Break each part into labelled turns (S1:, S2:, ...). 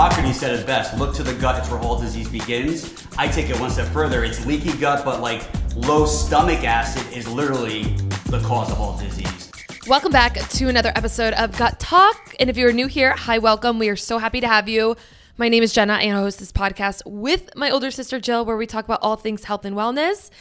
S1: Hippocrates said it best, look to the gut, it's where all disease begins. I take it one step further, it's leaky gut, but like low stomach acid is literally the cause of all disease.
S2: Welcome back to another episode of Gut Talk. And if you're new here, hi, welcome. We are so happy to have you. My name is Jenna and I host this podcast with my older sister Jill, where we talk about all things health and wellness.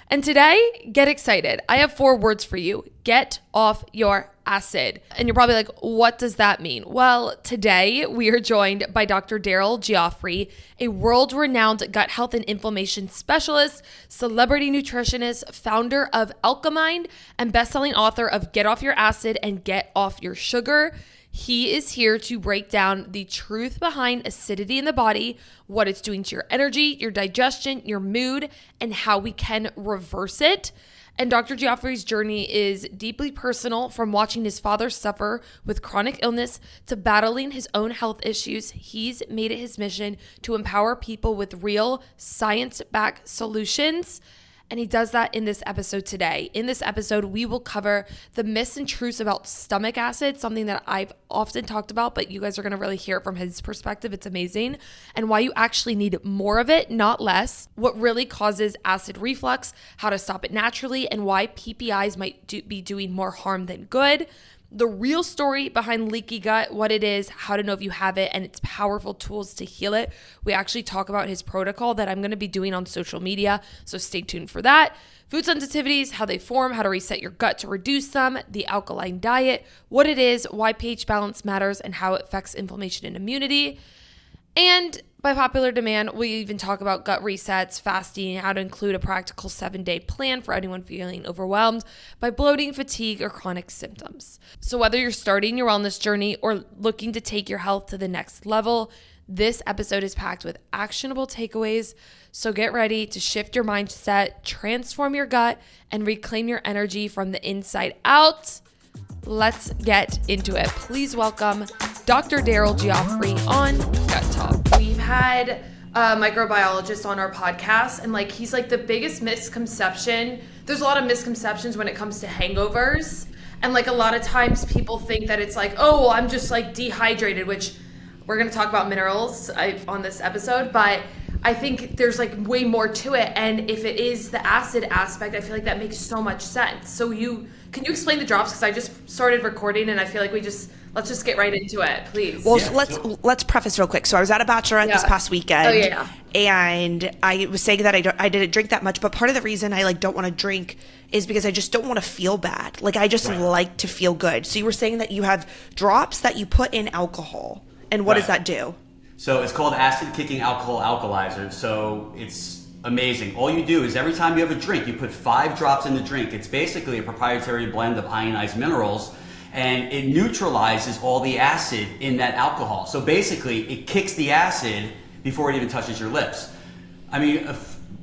S2: And today, get excited. I have 4 words for you. Get off your acid. And you're probably like, what does that mean? Well, today we are joined by Dr. Daryl Gioffre, a world-renowned gut health and inflammation specialist, celebrity nutritionist, founder of Alkaline, and best-selling author of Get Off Your Acid and Get Off Your Sugar. He is here to break down the truth behind acidity in the body, what it's doing to your energy, your digestion, your mood, and how we can reverse it. And Dr. Gioffre's journey is deeply personal, from watching his father suffer with chronic illness to battling his own health issues. He's made it his mission to empower people with real science-backed solutions. And he does that in this episode today. In this episode, we will cover the myths and truths about stomach acid, something that I've often talked about, but you guys are going to really hear it from his perspective. It's amazing. And why you actually need more of it, not less. What really causes acid reflux, how to stop it naturally, and why PPIs might be doing more harm than good. The real story behind leaky gut, what it is, how to know if you have it, and its powerful tools to heal it. We actually talk about his protocol that I'm going to be doing on social media, so stay tuned for that. Food sensitivities, how they form, how to reset your gut to reduce them, the alkaline diet, what it is, why pH balance matters, and how it affects inflammation and immunity. And by popular demand, we even talk about gut resets, fasting, how to include a practical 7-day plan for anyone feeling overwhelmed by bloating, fatigue, or chronic symptoms. So whether you're starting your wellness journey or looking to take your health to the next level, this episode is packed with actionable takeaways. So get ready to shift your mindset, transform your gut, and reclaim your energy from the inside out. Let's get into it. Please welcome Dr. Daryl Gioffre on Gut Talk. We've had a microbiologist on our podcast, and he's the biggest misconception. There's a lot of misconceptions when it comes to hangovers. And a lot of times people think that it's I'm just dehydrated, which we're going to talk about minerals on this episode, but I think there's way more to it. And if it is the acid aspect, I feel like that makes so much sense. So can you explain the drops? Because I just started recording and I feel like let's just get right into it, please.
S3: Well, so let's preface real quick. So I was at a bachelorette this past weekend.
S2: Oh, yeah.
S3: And I was saying that I didn't drink that much, but part of the reason I don't want to drink is because I just don't want to feel bad. I just like to feel good. So you were saying that you have drops that you put in alcohol. And what does that do?
S1: So it's called acid kicking alcohol alkalizer. So it's amazing. All you do is every time you have a drink, you put 5 drops in the drink. It's basically a proprietary blend of ionized minerals, and it neutralizes all the acid in that alcohol. So basically, it kicks the acid before it even touches your lips. I mean,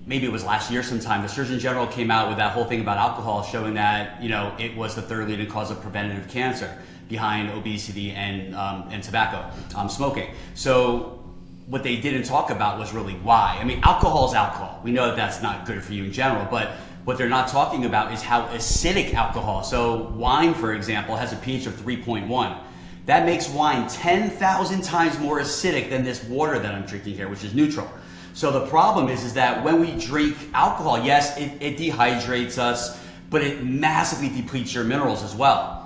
S1: maybe it was last year sometime, the Surgeon General came out with that whole thing about alcohol, showing that it was the 3rd leading cause of preventative cancer behind obesity and tobacco, smoking. So what they didn't talk about was really why. I mean, alcohol is alcohol. We know that that's not good for you in general, but what they're not talking about is how acidic alcohol. So wine, for example, has a pH of 3.1. That makes wine 10,000 times more acidic than this water that I'm drinking here, which is neutral. So the problem is that when we drink alcohol, yes, it dehydrates us, but it massively depletes your minerals as well.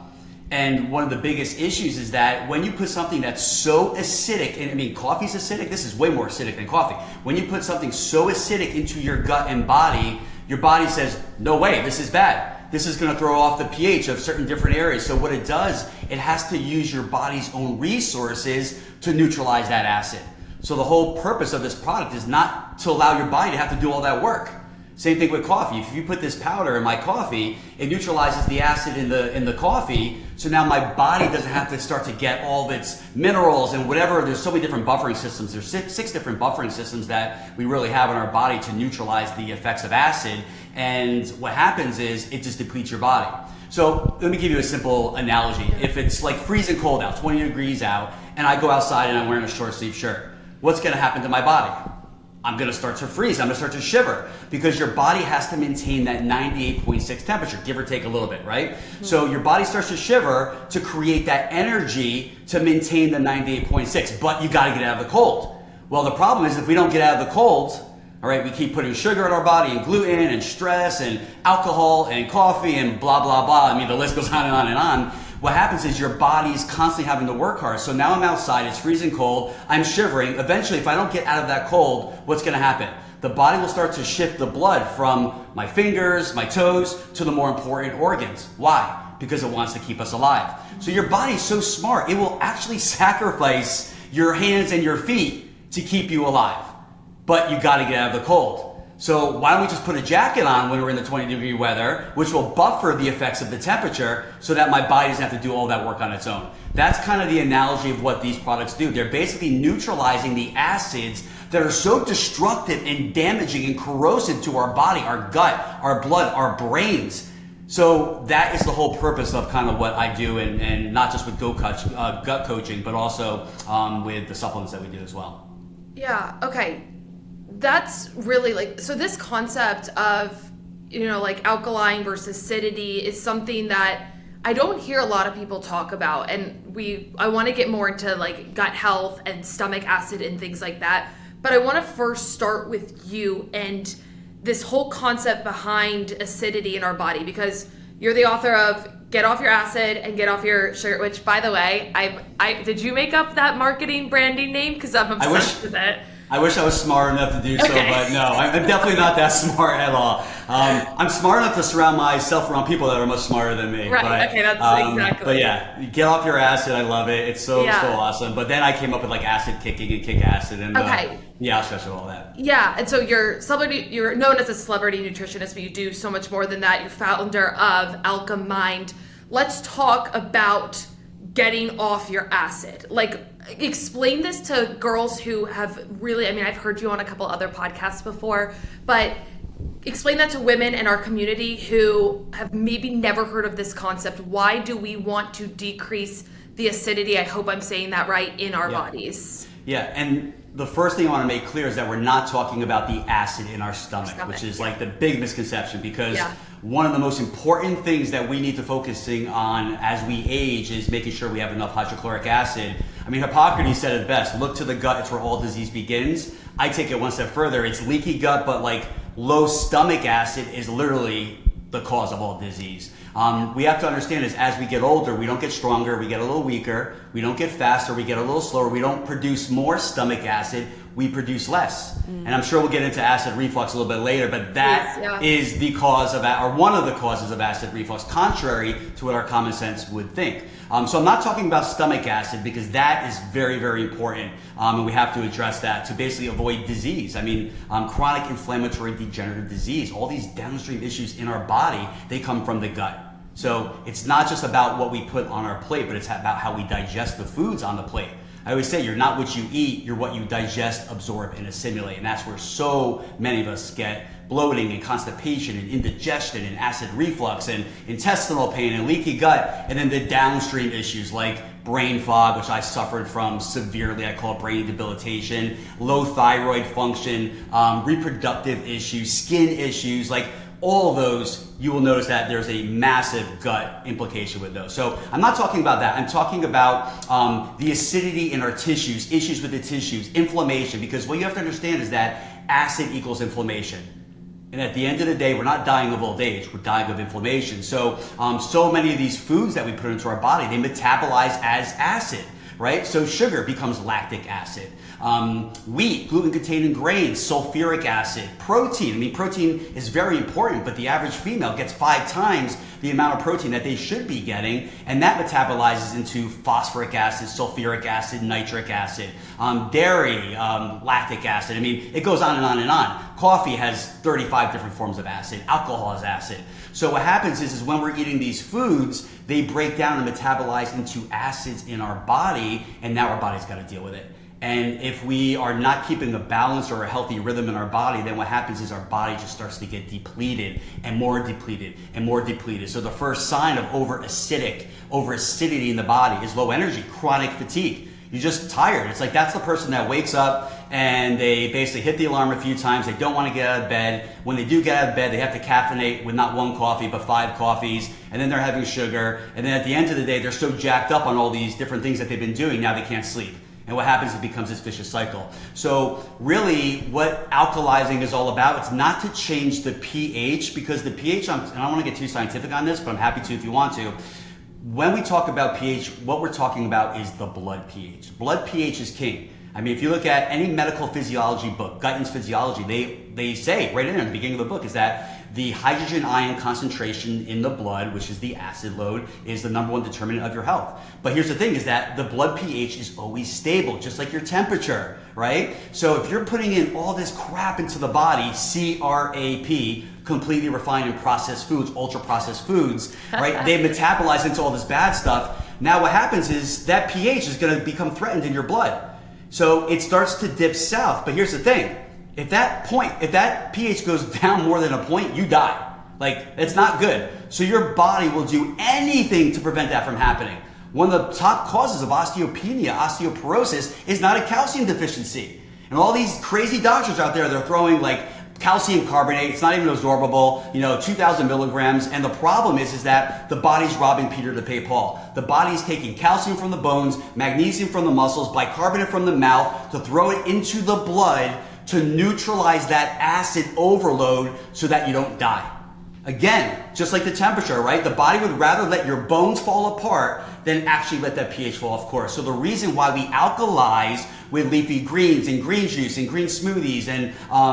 S1: And one of the biggest issues is that when you put something that's so acidic, and I mean, coffee's acidic, this is way more acidic than coffee. When you put something so acidic into your gut and body, your body says, no way, this is bad. This is gonna throw off the pH of certain different areas. So what it does, it has to use your body's own resources to neutralize that acid. So the whole purpose of this product is not to allow your body to have to do all that work. Same thing with coffee. If you put this powder in my coffee, it neutralizes the acid in the coffee. So now my body doesn't have to start to get all of its minerals and whatever. There's so many different buffering systems. There's six different buffering systems that we really have in our body to neutralize the effects of acid. And what happens is it just depletes your body. So let me give you a simple analogy. If it's freezing cold out, 20 degrees out, and I go outside and I'm wearing a short sleeve shirt, what's gonna happen to my body? I'm going to start to freeze. I'm going to start to shiver because your body has to maintain that 98.6 temperature, give or take a little bit, right? So your body starts to shiver to create that energy to maintain the 98.6, but you got to get out of the cold. Well, the problem is if we don't get out of the cold, all right, we keep putting sugar in our body and gluten and stress and alcohol and coffee and blah, blah, blah. I mean, the list goes on and on and on. What happens is your body's constantly having to work hard. So now I'm outside, it's freezing cold, I'm shivering. Eventually, if I don't get out of that cold, what's gonna happen? The body will start to shift the blood from my fingers, my toes, to the more important organs. Why? Because it wants to keep us alive. So your body's so smart, it will actually sacrifice your hands and your feet to keep you alive. But you gotta get out of the cold. So why don't we just put a jacket on when we're in the 20-degree weather, which will buffer the effects of the temperature so that my body doesn't have to do all that work on its own. That's kind of the analogy of what these products do. They're basically neutralizing the acids that are so destructive and damaging and corrosive to our body, our gut, our blood, our brains. So that is the whole purpose of kind of what I do, and not just with gut coaching, but also with the supplements that we do as well.
S2: Yeah, okay. That's really so this concept of, alkaline versus acidity is something that I don't hear a lot of people talk about. And I want to get more into gut health and stomach acid and things like that. But I want to first start with you and this whole concept behind acidity in our body, because you're the author of Get Off Your Acid and Get Off Your Sugar, which, by the way, I did you make up that marketing branding name? Because I'm obsessed with it.
S1: I wish I was smart enough to do so, but no, I'm definitely not that smart at all. I'm smart enough to surround myself around people that are much smarter than me.
S2: Right,
S1: but,
S2: okay, that's exactly.
S1: But yeah, Get Off Your Acid, I love it. It's so awesome. But then I came up with acid kicking and kick acid, and I'll stretch all that.
S2: Yeah, and so you're known as a celebrity nutritionist, but you do so much more than that. You're founder of Alkamind. Let's talk about getting off your acid. Explain this to girls who have really, I've heard you on a couple other podcasts before, but explain that to women in our community who have maybe never heard of this concept. Why do we want to decrease the acidity, I hope I'm saying that right, in our bodies? Yeah,
S1: and the first thing I want to make clear is that we're not talking about the acid in our stomach. Which is the big misconception, because one of the most important things that we need to focusing on as we age is making sure we have enough hydrochloric acid. Hippocrates said it best, look to the gut, it's where all disease begins. I take it one step further, it's leaky gut, but low stomach acid is literally the cause of all disease. We have to understand is as we get older, we don't get stronger, we get a little weaker, we don't get faster, we get a little slower, we don't produce more stomach acid, we produce less. And I'm sure we'll get into acid reflux a little bit later, but that is the cause of, or one of the causes of acid reflux, contrary to what our common sense would think. So I'm not talking about stomach acid because that is very, very important, and we have to address that to basically avoid disease. Chronic inflammatory degenerative disease, all these downstream issues in our body, they come from the gut. So it's not just about what we put on our plate, but it's about how we digest the foods on the plate. I always say you're not what you eat, you're what you digest, absorb, and assimilate. And that's where so many of us get bloating and constipation and indigestion and acid reflux and intestinal pain and leaky gut, and then the downstream issues like brain fog, which I suffered from severely. I call it brain debilitation, low thyroid function, reproductive issues, skin issues, all of those, you will notice that there's a massive gut implication with those. So I'm not talking about that. I'm talking about the acidity in our tissues, issues with the tissues, inflammation, because what you have to understand is that acid equals inflammation. And at the end of the day, we're not dying of old age, we're dying of inflammation. So many of these foods that we put into our body, they metabolize as acid, right? So sugar becomes lactic acid. Wheat, gluten-containing grains, sulfuric acid, protein. Protein is very important, but the average female gets 5 times the amount of protein that they should be getting, and that metabolizes into phosphoric acid, sulfuric acid, nitric acid, dairy, lactic acid. It goes on and on and on. Coffee has 35 different forms of acid. Alcohol is acid. So what happens is when we're eating these foods, they break down and metabolize into acids in our body, and now our body's got to deal with it. And if we are not keeping a balance or a healthy rhythm in our body, then what happens is our body just starts to get depleted and more depleted and more depleted. So the first sign of over acidity in the body is low energy, chronic fatigue. You're just tired. It's like that's the person that wakes up and they basically hit the alarm a few times. They don't want to get out of bed. When they do get out of bed, they have to caffeinate with not one coffee, but 5 coffees. And then they're having sugar. And then at the end of the day, they're so jacked up on all these different things that they've been doing, now they can't sleep. And what happens, it becomes this vicious cycle. So really what alkalizing is all about, it's not to change the pH, because the pH, and I don't want to get too scientific on this, but I'm happy to if you want to. When we talk about pH, what we're talking about is the blood pH. Blood pH is king. I mean, if you look at any medical physiology book, Guyton's Physiology, they say right in there at the beginning of the book is that the hydrogen ion concentration in the blood, which is the acid load, is the number one determinant of your health. But here's the thing is that the blood pH is always stable, just like your temperature, right? So if you're putting in all this crap into the body, CRAP, completely refined and processed foods, ultra processed foods, right? They metabolize into all this bad stuff. Now what happens is that pH is going to become threatened in your blood. So it starts to dip south. But here's the thing. If that pH goes down more than a point, you die. Like, it's not good. So your body will do anything to prevent that from happening. One of the top causes of osteopenia, osteoporosis, is not a calcium deficiency. And all these crazy doctors out there, they're throwing like calcium carbonate, it's not even absorbable, 2,000 milligrams. And the problem is that the body's robbing Peter to pay Paul. The body's taking calcium from the bones, magnesium from the muscles, bicarbonate from the mouth to throw it into the blood to neutralize that acid overload so that you don't die. Again, just like the temperature, right? The body would rather let your bones fall apart than actually let that pH fall off course. So the reason why we alkalize with leafy greens and green juice and green smoothies and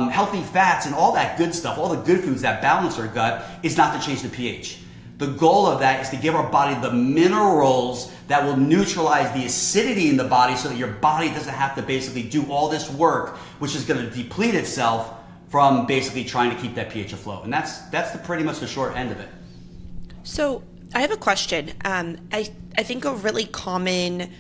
S1: healthy fats and all that good stuff, all the good foods that balance our gut, is not to change the pH. The goal of that is to give our body the minerals that will neutralize the acidity in the body so that your body doesn't have to basically do all this work, which is going to deplete itself from basically trying to keep that pH afloat. And that's pretty much the short end of it.
S3: So I have a question. I think a really common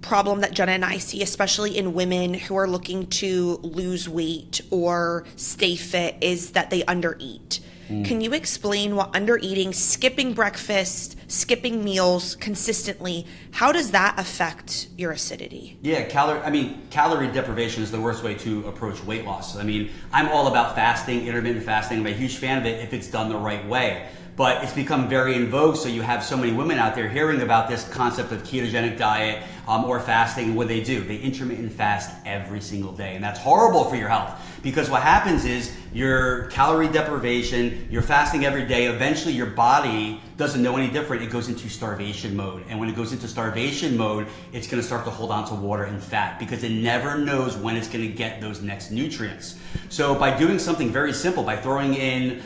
S3: problem that Jenna and I see, especially in women who are looking to lose weight or stay fit, is that they undereat. Can you explain what undereating, skipping breakfast, skipping meals consistently, how does that affect your acidity?
S1: Yeah, calorie deprivation is the worst way to approach weight loss. I mean, I'm all about fasting, intermittent fasting. I'm a huge fan of it if it's done the right way. But it's become very in vogue, so you have so many women out there hearing about this concept of ketogenic diet or fasting. What they do, they intermittent fast every single day, and that's horrible for your health, because what happens is your calorie deprivation, you're fasting every day, eventually your body doesn't know any different. It goes into starvation mode, and when it goes into starvation mode, it's going to start to hold on to water and fat because it never knows when it's going to get those next nutrients. So by doing something very simple, by throwing in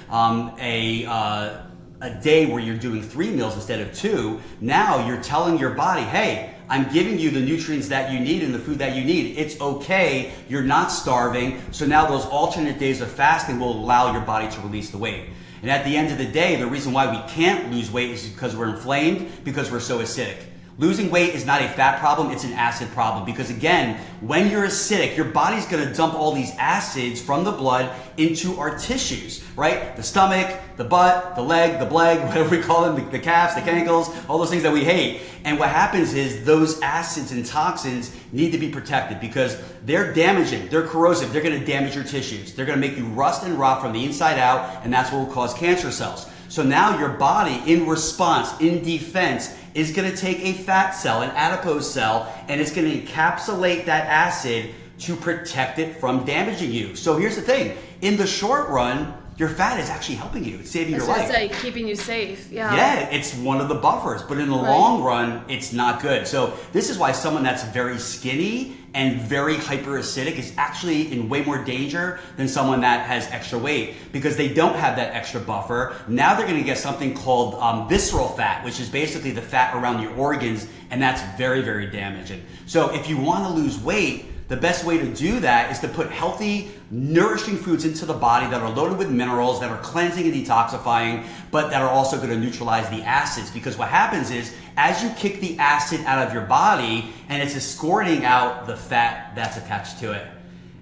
S1: a day where you're doing 3 meals instead of 2, now you're telling your body, hey, I'm giving you the nutrients that you need and the food that you need. It's okay, you're not starving. So now those alternate days of fasting will allow your body to release the weight. And at the end of the day, the reason why we can't lose weight is because we're inflamed, because we're so acidic. Losing weight is not a fat problem, it's an acid problem. Because again, when you're acidic, your body's gonna dump all these acids from the blood into our tissues, right? The stomach, the butt, the leg, the bleg, whatever we call them, the calves, the cankles, all those things that we hate. And what happens is those acids and toxins need to be protected because they're damaging, they're corrosive, they're gonna damage your tissues. They're gonna make you rust and rot from the inside out, and that's what will cause cancer cells. So now your body, in response, in defense, is going to take a fat cell, an adipose cell, and it's going to encapsulate that acid to protect it from damaging you. So here's the thing. In the short run, your fat is actually helping you. It's saving your life.
S2: It's like keeping you safe.
S1: Yeah, it's one of the buffers. But in the long run, it's not good. So this is why someone that's very skinny and very hyperacidic is actually in way more danger than someone that has extra weight, because they don't have that extra buffer. Now they're going to get something called visceral fat, which is basically the fat around your organs, and that's very, very damaging. So if you want to lose weight, the best way to do that is to put healthy, nourishing foods into the body that are loaded with minerals, that are cleansing and detoxifying, but that are also going to neutralize the acids. Because what happens is, as you kick the acid out of your body, and it's escorting out the fat that's attached to it.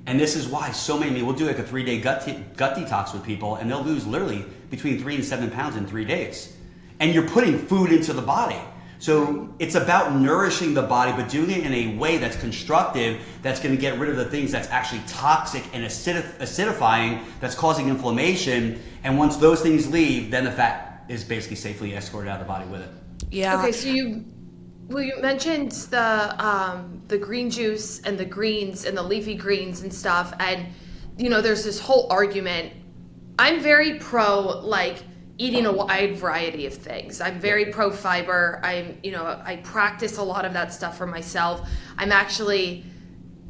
S1: And this is why so many, we'll do like a 3-day gut detox with people, and they'll lose literally between 3 and 7 pounds in 3 days. And you're putting food into the body. So it's about nourishing the body, but doing it in a way that's constructive, that's going to get rid of the things that's actually toxic and acidifying, that's causing inflammation. And once those things leave, then the fat is basically safely escorted out of the body with it.
S3: Yeah.
S2: Okay, so you mentioned the green juice and the greens and the leafy greens and stuff, and there's this whole argument. I'm very pro eating a wide variety of things. I'm very pro fiber. I practice a lot of that stuff for myself. I'm actually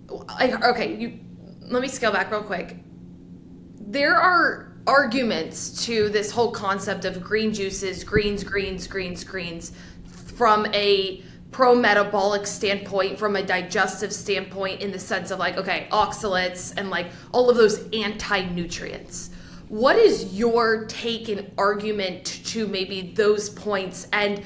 S2: let me scale back real quick. There are arguments to this whole concept of green juices, greens, from a pro-metabolic standpoint, from a digestive standpoint, in the sense of oxalates and all of those anti-nutrients. What is your take and argument to maybe those points, and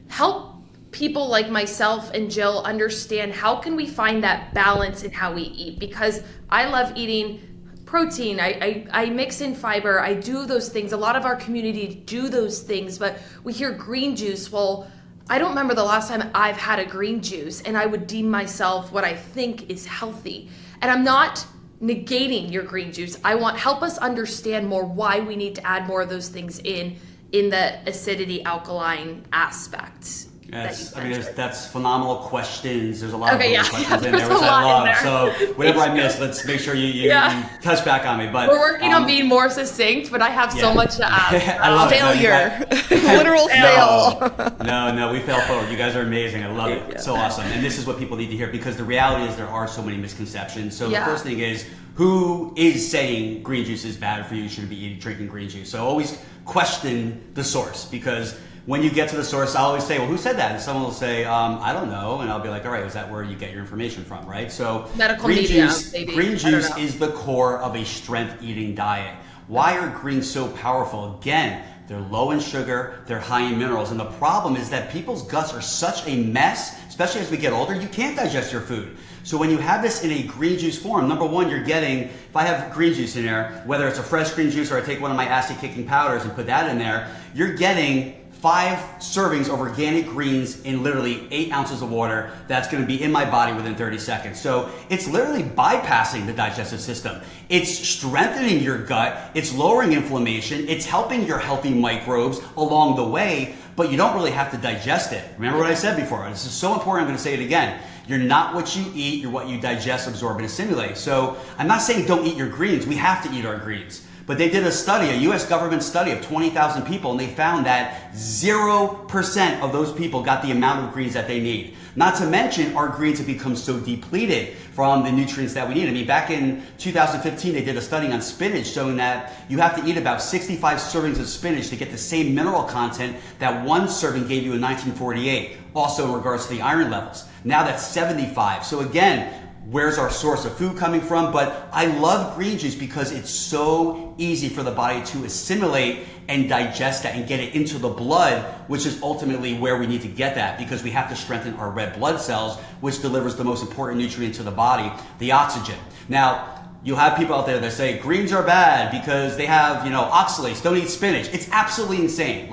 S2: help people like myself and Jill understand how can we find that balance in how we eat? Because I love eating protein, I mix in fiber, I do those things. A lot of our community do those things, but we hear green juice. Well, I don't remember the last time I've had a green juice, and I would deem myself what I think is healthy. And I'm not negating your green juice. Help us understand more why we need to add more of those things in the acidity alkaline aspect.
S1: Yes, that's phenomenal questions. There's a lot of questions in there,
S2: There's
S1: which
S2: a lot
S1: I
S2: in there.
S1: love. So whatever I miss, let's make sure you touch back on me. But
S2: we're working on being more succinct, but I have so much to add.
S1: I love
S3: Failure.
S1: it.
S3: Literal fail.
S1: No, we fail forward. You guys are amazing. I love it. So awesome. And this is what people need to hear, because the reality is there are so many misconceptions. So the first thing is, who is saying green juice is bad for you? You shouldn't be drinking green juice. So always question the source, because when you get to the source, I always say, well, who said that? And someone will say, I don't know. And I'll be like, all right, is that where you get your information from, right? So
S2: medical
S1: green
S2: media,
S1: juice,
S2: maybe.
S1: Green juice is the core of a strength eating diet. Why are greens so powerful? Again, they're low in sugar, they're high in minerals. And the problem is that people's guts are such a mess, especially as we get older, you can't digest your food. So when you have this in a green juice form, number one, you're getting, if I have green juice in there, whether it's a fresh green juice or I take one of my acid kicking powders and put that in there, you're getting 5 servings of organic greens in literally 8 ounces of water that's going to be in my body within 30 seconds. So it's literally bypassing the digestive system. It's strengthening your gut. It's lowering inflammation. It's helping your healthy microbes along the way, but you don't really have to digest it. Remember what I said before? This is so important. I'm going to say it again. You're not what you eat. You're what you digest, absorb, and assimilate. So I'm not saying don't eat your greens. We have to eat our greens. But they did a study, a US government study of 20,000 people, and they found that 0% of those people got the amount of greens that they need. Not to mention, our greens have become so depleted from the nutrients that we need. I mean, back in 2015, they did a study on spinach showing that you have to eat about 65 servings of spinach to get the same mineral content that one serving gave you in 1948. Also in regards to the iron levels. Now that's 75. So again, where's our source of food coming from? But I love green juice because it's so easy for the body to assimilate and digest that and get it into the blood, which is ultimately where we need to get that, because we have to strengthen our red blood cells, which delivers the most important nutrient to the body, the oxygen. Now, you'll have people out there that say greens are bad because they have, oxalates, don't eat spinach. It's absolutely insane.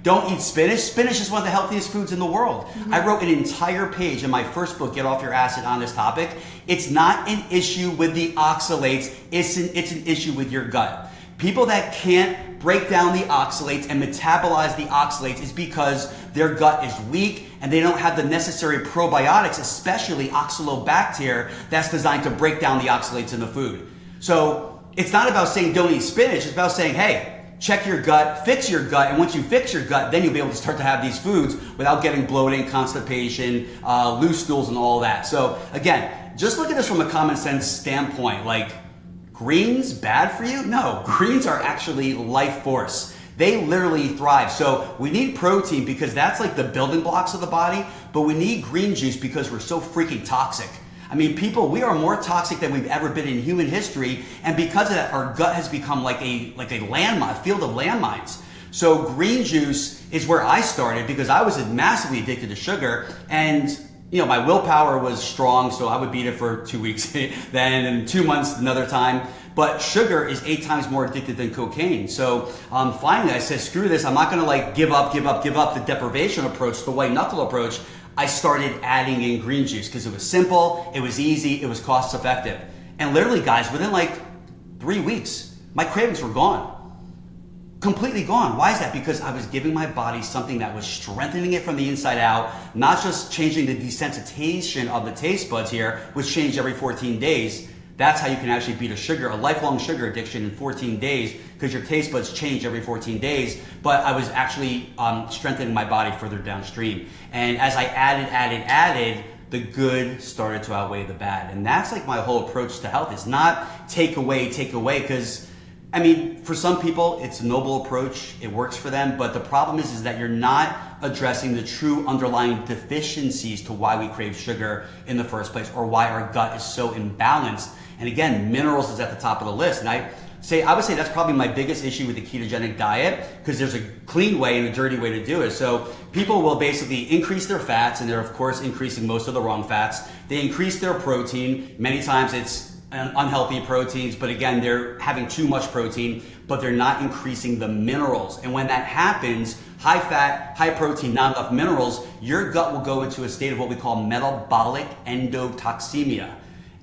S1: Don't eat spinach. Spinach is one of the healthiest foods in the world. Mm-hmm. I wrote an entire page in my first book, Get Off Your Acid, on this topic. It's not an issue with the oxalates. It's an issue with your gut. People that can't break down the oxalates and metabolize the oxalates is because their gut is weak and they don't have the necessary probiotics, especially oxalobacter, that's designed to break down the oxalates in the food. So it's not about saying don't eat spinach. It's about saying, hey, check your gut, fix your gut, and once you fix your gut, then you'll be able to start to have these foods without getting bloating, constipation, loose stools, and all that. So again, just look at this from a common sense standpoint. Greens bad for you? No, greens are actually life force. They literally thrive. So we need protein because that's like the building blocks of the body, but we need green juice because we're so freaking toxic. I mean, people, we are more toxic than we've ever been in human history, and because of that, our gut has become like a landmine, a field of landmines. So green juice is where I started because I was massively addicted to sugar, and my willpower was strong, so I would beat it for 2 weeks, then in 2 months another time. But sugar is 8 times more addictive than cocaine. So finally I said, screw this. I'm not going to give up the deprivation approach, the white knuckle approach. I started adding in green juice because it was simple, it was easy, it was cost effective. And literally, guys, within 3 weeks, my cravings were gone. Completely gone. Why is that? Because I was giving my body something that was strengthening it from the inside out, not just changing the desensitization of the taste buds here, which changed every 14 days. That's how you can actually beat a lifelong sugar addiction in 14 days, because your taste buds change every 14 days. But I was actually strengthening my body further downstream. And as I added, the good started to outweigh the bad. And that's my whole approach to health. It's not take away, because for some people, it's a noble approach. It works for them. But the problem is that you're not addressing the true underlying deficiencies to why we crave sugar in the first place, or why our gut is so imbalanced. And again, minerals is at the top of the list. And I would say that's probably my biggest issue with the ketogenic diet, because there's a clean way and a dirty way to do it. So people will basically increase their fats, and they're of course increasing most of the wrong fats. They increase their protein. Many times it's unhealthy proteins, but again, they're having too much protein, but they're not increasing the minerals. And when that happens, high fat, high protein, not enough minerals, your gut will go into a state of what we call metabolic endotoxemia.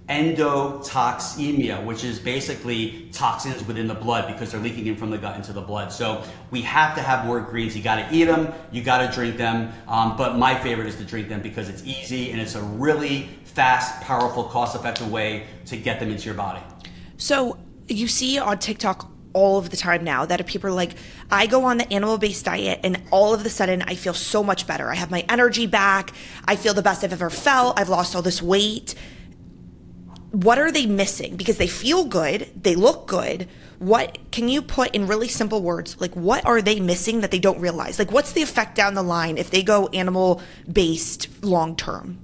S1: Endotoxemia, which is basically toxins within the blood because they're leaking in from the gut into the blood. So we have to have more greens. You got to eat them, you got to drink them. But my favorite is to drink them because it's easy and it's a really fast, powerful, cost-effective way to get them into your body.
S3: So you see on TikTok all of the time now that people are like, I go on the animal-based diet and all of a sudden I feel so much better. I have my energy back. I feel the best I've ever felt. I've lost all this weight. What are they missing? Because they feel good, they look good. What can you put in really simple words? What are they missing that they don't realize? What's the effect down the line if they go animal-based long-term?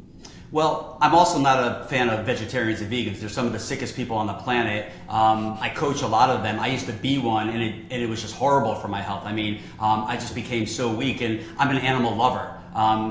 S1: Well, I'm also not a fan of vegetarians and vegans. They're some of the sickest people on the planet. I coach a lot of them. I used to be one, and it was just horrible for my health. I just became so weak, and I'm an animal lover.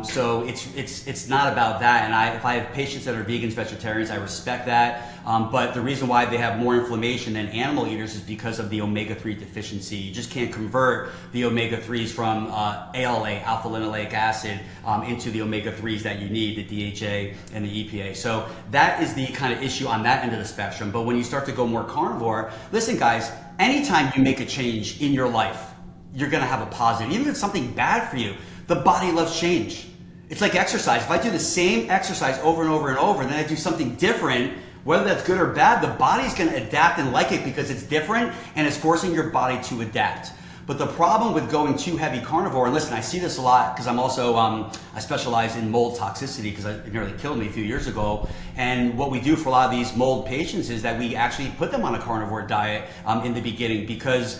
S1: So it's not about that. And if I have patients that are vegans, vegetarians, I respect that. But the reason why they have more inflammation than animal eaters is because of the omega-3 deficiency. You just can't convert the omega-3s from ALA, alpha-linoleic acid, into the omega-3s that you need, the DHA and the EPA. So that is the kind of issue on that end of the spectrum. But when you start to go more carnivore, listen guys, anytime you make a change in your life, you're gonna have a positive, even if it's something bad for you. The body loves change. It's like exercise. If I do the same exercise over and over and over, and then I do something different, whether that's good or bad, the body's gonna adapt and like it because it's different and it's forcing your body to adapt. But the problem with going too heavy carnivore, and listen, I see this a lot because I'm also, I specialize in mold toxicity because it nearly killed me a few years ago. And what we do for a lot of these mold patients is that we actually put them on a carnivore diet in the beginning because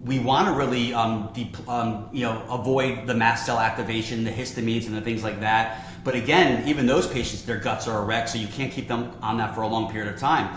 S1: we want to really avoid the mast cell activation, the histamines and the things like that. But again, even those patients, their guts are a wreck, so you can't keep them on that for a long period of time.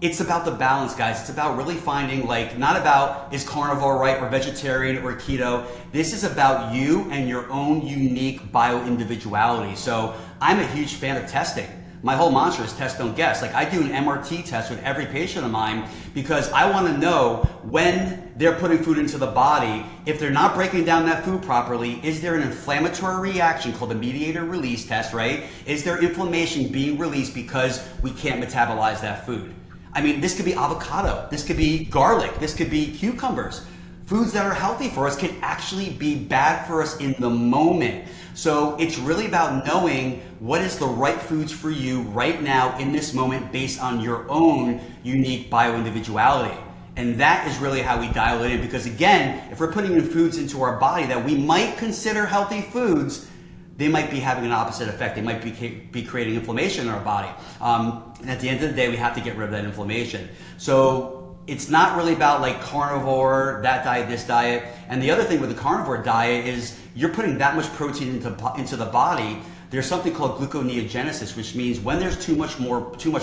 S1: It's about the balance, guys. It's about really finding, not about is carnivore right or vegetarian or keto. This is about you and your own unique bio-individuality. So I'm a huge fan of testing. My whole mantra is test, don't guess. I do an MRT test with every patient of mine because I want to know when they're putting food into the body, if they're not breaking down that food properly, is there an inflammatory reaction called a mediator release test, right? Is there inflammation being released because we can't metabolize that food? This could be avocado, this could be garlic, this could be cucumbers. Foods that are healthy for us can actually be bad for us in the moment. So it's really about knowing what is the right foods for you right now in this moment based on your own unique bio-individuality. And that is really how we dial it in. Because again, if we're putting in foods into our body that we might consider healthy foods, they might be having an opposite effect. They might be creating inflammation in our body. And at the end of the day, we have to get rid of that inflammation. So it's not really about carnivore, that diet, this diet. And the other thing with the carnivore diet is you're putting that much protein into the body. There's something called gluconeogenesis, which means when there's too much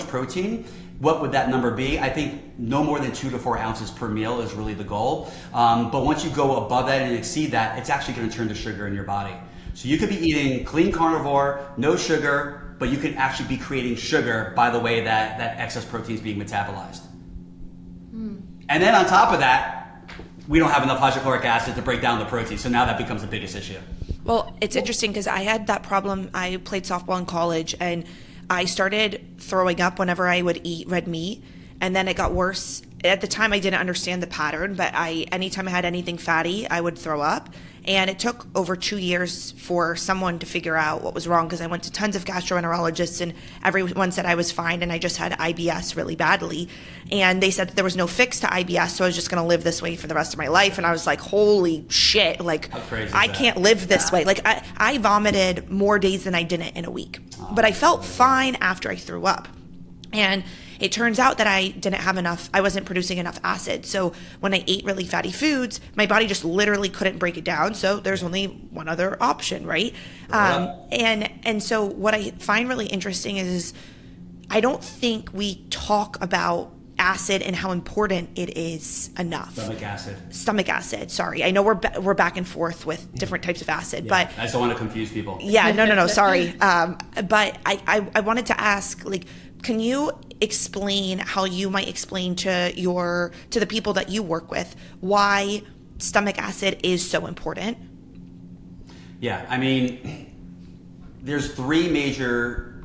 S1: protein, what would that number be? I think no more than 2 to 4 ounces per meal is really the goal. But once you go above that and exceed that, it's actually going to turn to sugar in your body. So you could be eating clean carnivore, no sugar, but you could actually be creating sugar by the way that excess protein is being metabolized. And then on top of that, we don't have enough hydrochloric acid to break down the protein. So now that becomes the biggest issue.
S3: Well, it's interesting because I had that problem. I played softball in college and I started throwing up whenever I would eat red meat. And then it got worse. At the time, I didn't understand the pattern, but anytime I had anything fatty, I would throw up. And it took over 2 years for someone to figure out what was wrong because I went to tons of gastroenterologists and everyone said I was fine and I just had IBS really badly. And they said that there was no fix to IBS, so I was just going to live this way for the rest of my life. And I was like, holy shit, like I can't live this way. Like I vomited more days than I didn't in a week, but I felt fine after I threw up. And it turns out that I wasn't producing enough acid. So when I ate really fatty foods, my body just literally couldn't break it down. So there's only one other option, right? And so what I find really interesting is I don't think we talk about acid and how important it is enough. Stomach acid, sorry. I know we're back and forth with different types of acid, but
S1: I just don't want to confuse people.
S3: Yeah, no, sorry. But I wanted to ask, like, can you explain how you might explain to the people that you work with why stomach acid is so important?
S1: Yeah, I mean, there's three major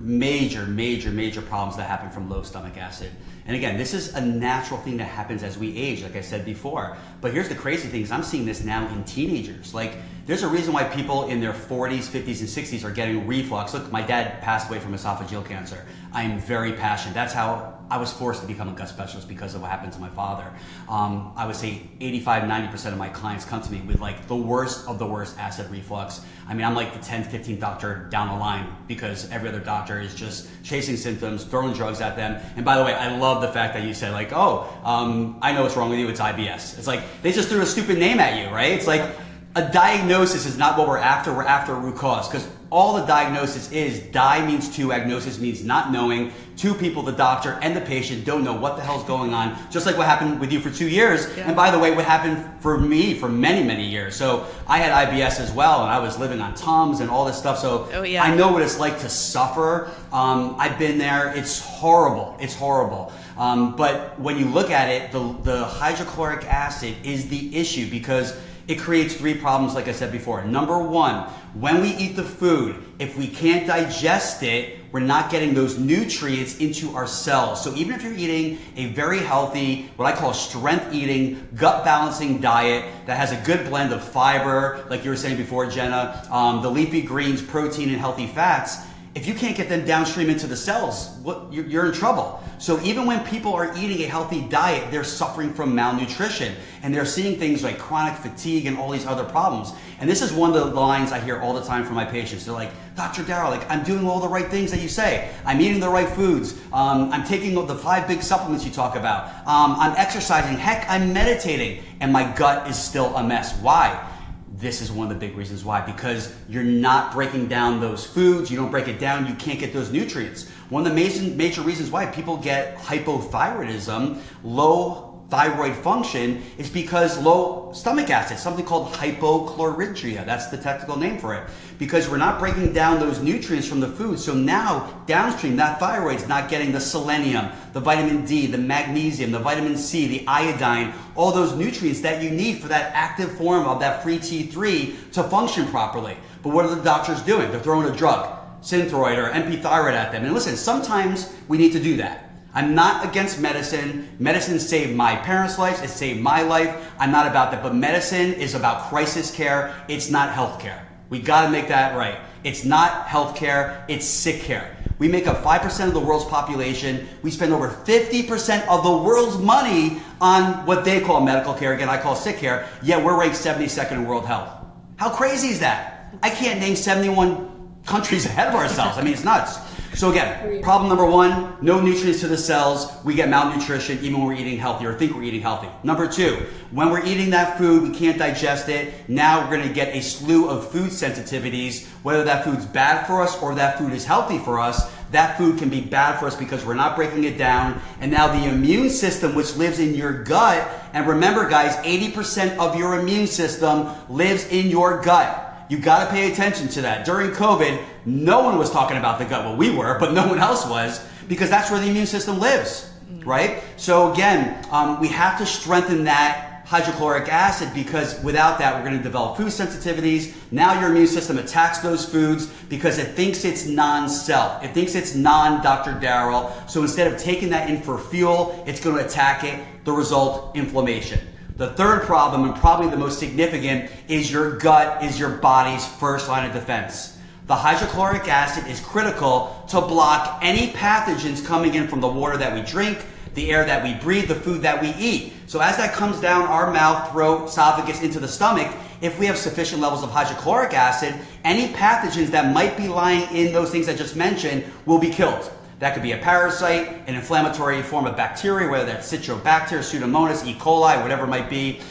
S1: problems that happen from low stomach acid. And again, this is a natural thing that happens as we age, like I said before. But here's the crazy thing is I'm seeing this now in teenagers. Like, there's a reason why people in their 40s, 50s, and 60s are getting reflux. Look, my dad passed away from esophageal cancer. I am very passionate. That's how I was forced to become a gut specialist because of what happened to my father. I would say 85, 90% of my clients come to me with like the worst of the worst acid reflux. I mean, I'm like the 10th, 15th doctor down the line because every other doctor is just chasing symptoms, throwing drugs at them. And by the way, I love the fact that you said like, I know what's wrong with you, it's IBS. It's like, they just threw a stupid name at you, right? It's like, a diagnosis is not what we're after a root cause, because all the diagnosis is, means two, agnosis means not knowing. Two people, the doctor and the patient, don't know what the hell's going on, just like what happened with you for 2 years. Yeah. And by the way, what happened for me for many, many years. So I had IBS as well, and I was living on Tums and all this stuff. So I know what it's like to suffer. I've been there. It's horrible. It's horrible. But when you look at it, the hydrochloric acid is the issue because it creates three problems, like I said before. Number one, when we eat the food, if we can't digest it, we're not getting those nutrients into our cells. So even if you're eating a very healthy, what I call strength eating, gut balancing diet that has a good blend of fiber, like you were saying before, Jenna, the leafy greens, protein, and healthy fats, if you can't get them downstream into the cells, you're in trouble. So even when people are eating a healthy diet, they're suffering from malnutrition and they're seeing things like chronic fatigue and all these other problems. And this is one of the lines I hear all the time from my patients. They're like, Dr. Daryl, like, I'm doing all the right things that you say. I'm eating the right foods. I'm taking the 5 big supplements you talk about. I'm exercising. Heck, I'm meditating. And my gut is still a mess. Why? This is one of the big reasons why, because you're not breaking down those foods. You don't break it down, you can't get those nutrients. One of the major reasons why people get hypothyroidism, low thyroid function, is because low stomach acid, something called hypochlorhydria. That's the technical name for it. Because we're not breaking down those nutrients from the food. So now downstream, that thyroid's not getting the selenium, the vitamin D, the magnesium, the vitamin C, the iodine, all those nutrients that you need for that active form of that free T3 to function properly. But what are the doctors doing? They're throwing a drug, Synthroid or MP thyroid at them. And listen, sometimes we need to do that. I'm not against medicine. Medicine saved my parents' lives. It saved my life. I'm not about that. But medicine is about crisis care. It's not health care. We got to make that right. It's not health care. It's sick care. We make up 5% of the world's population. We spend over 50% of the world's money on what they call medical care. Again, I call sick care. Yet we're ranked 72nd in world health. How crazy is that? I can't name 71 countries ahead of ourselves. I mean, it's nuts. So again, problem number one, no nutrients to the cells. We get malnutrition even when we're eating healthy or think we're eating healthy. Number two, when we're eating that food, we can't digest it. Now we're going to get a slew of food sensitivities, whether that food's bad for us or that food is healthy for us. That food can be bad for us because we're not breaking it down. And now the immune system, which lives in your gut, and remember guys, 80% of your immune system lives in your gut. You got to pay attention to that. During COVID, no one was talking about the gut. Well, we were, but no one else was, because that's where the immune system lives, right? So again, we have to strengthen that hydrochloric acid, because without that, we're going to develop food sensitivities. Now your immune system attacks those foods because it thinks it's non-self. It thinks it's non-Dr. Daryl. So instead of taking that in for fuel, it's going to attack it. The result, inflammation. The third problem, and probably the most significant, is your gut is your body's first line of defense. The hydrochloric acid is critical to block any pathogens coming in from the water that we drink, the air that we breathe, the food that we eat. So as that comes down our mouth, throat, esophagus, into the stomach, if we have sufficient levels of hydrochloric acid, any pathogens that might be lying in those things I just mentioned will be killed. That could be a parasite, an inflammatory form of bacteria, whether that's Citrobacter, Pseudomonas, E. coli, whatever it might be,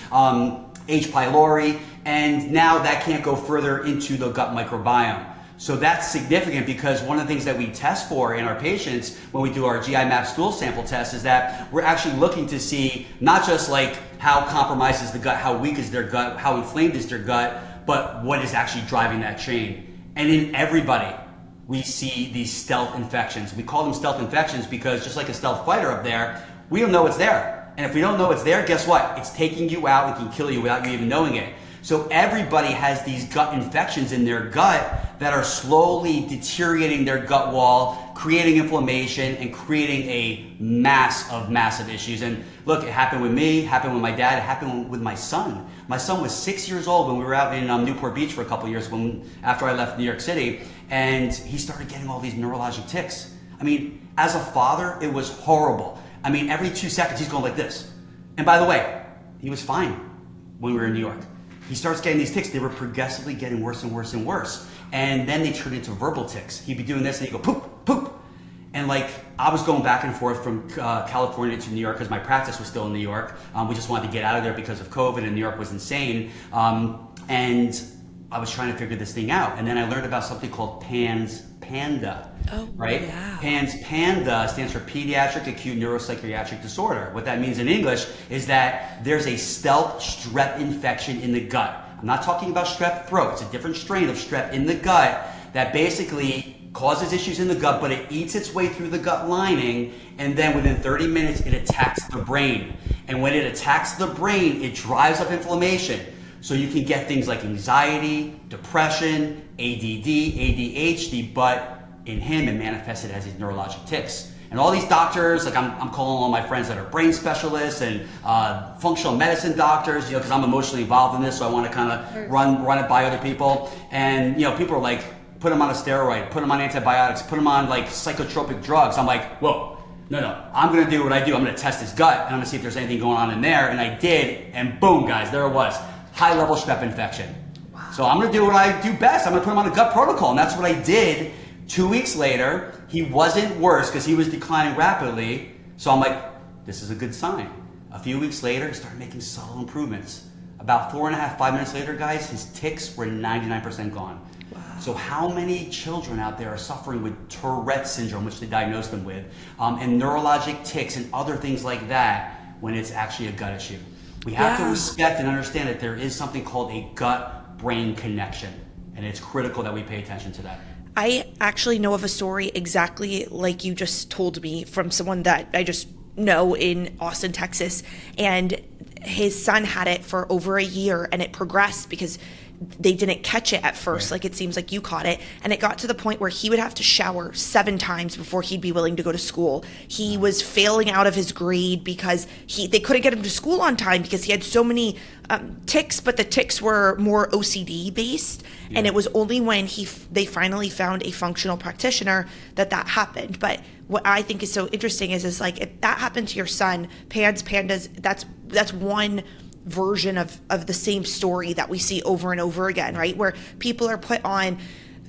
S1: H. pylori, and now that can't go further into the gut microbiome. So that's significant, because one of the things that we test for in our patients when we do our GI map stool sample test is that we're actually looking to see not just like how compromised is the gut, how weak is their gut, how inflamed is their gut, but what is actually driving that chain. And in everybody, we see these stealth infections. We call them stealth infections because just like a stealth fighter up there, we don't know it's there. And if we don't know it's there, guess what? It's taking you out and can kill you without you even knowing it. So everybody has these gut infections in their gut that are slowly deteriorating their gut wall, creating inflammation, and creating a mass of massive issues. And look, it happened with me, happened with my dad, it happened with my son. My son was 6 years old when we were out in Newport Beach for a couple of years after I left New York City, and he started getting all these neurologic tics. I mean, as a father, it was horrible. I mean, every 2 seconds he's going like this. And by the way, he was fine when we were in New York. He starts getting these tics. They were progressively getting worse and worse and worse. And then they turned into verbal tics. He'd be doing this and he'd go poop, poop. And like, I was going back and forth from California to New York because my practice was still in New York. We just wanted to get out of there because of COVID, and New York was insane. And I was trying to figure this thing out. And then I learned about something called PANS PANDA.
S3: Oh,
S1: right?
S3: yeah.
S1: PANS PANDA stands for Pediatric Acute Neuropsychiatric Disorder. What that means in English is that there's a stealth strep infection in the gut. I'm not talking about strep throat. It's a different strain of strep in the gut that basically causes issues in the gut, but it eats its way through the gut lining, and then within 30 minutes it attacks the brain. And when it attacks the brain, it drives up inflammation. So you can get things like anxiety, depression, ADD, ADHD, but in him it manifested as these neurologic tics. And all these doctors, like I'm calling all my friends that are brain specialists and functional medicine doctors, you know, because I'm emotionally involved in this, so I want to kind of run it by other people. And you know, people are like, put them on a steroid, put them on antibiotics, put them on like psychotropic drugs. I'm like, whoa, no, I'm gonna do what I do. I'm gonna test his gut and I'm gonna see if there's anything going on in there. And I did, and boom, guys, there it was. High level strep infection. Wow. So I'm gonna do what I do best. I'm gonna put him on a gut protocol, and that's what I did. 2 weeks later, he wasn't worse because he was declining rapidly. So I'm like, this is a good sign. A few weeks later, he started making subtle improvements. About 4.5, 5 minutes later, guys, his tics were 99% gone. Wow. So how many children out there are suffering with Tourette syndrome, which they diagnosed them with, and neurologic tics and other things like that when it's actually a gut issue? We have to respect and understand that there is something called a gut-brain connection, and it's critical that we pay attention to that.
S3: I actually know of a story exactly like you just told me from someone that I just know in Austin, Texas, and his son had it for over a year, and it progressed because they didn't catch it at first. Like, it seems like you caught it, and it got to the point where he would have to shower 7 times before he'd be willing to go to school. He was failing out of his grade because they couldn't get him to school on time because he had so many tics, but the tics were more OCD based. Yeah. And it was only when they finally found a functional practitioner that happened. But what I think is so interesting is like, if that happened to your son, PANDAS, that's one version of the same story that we see over and over again, right? Where people are put on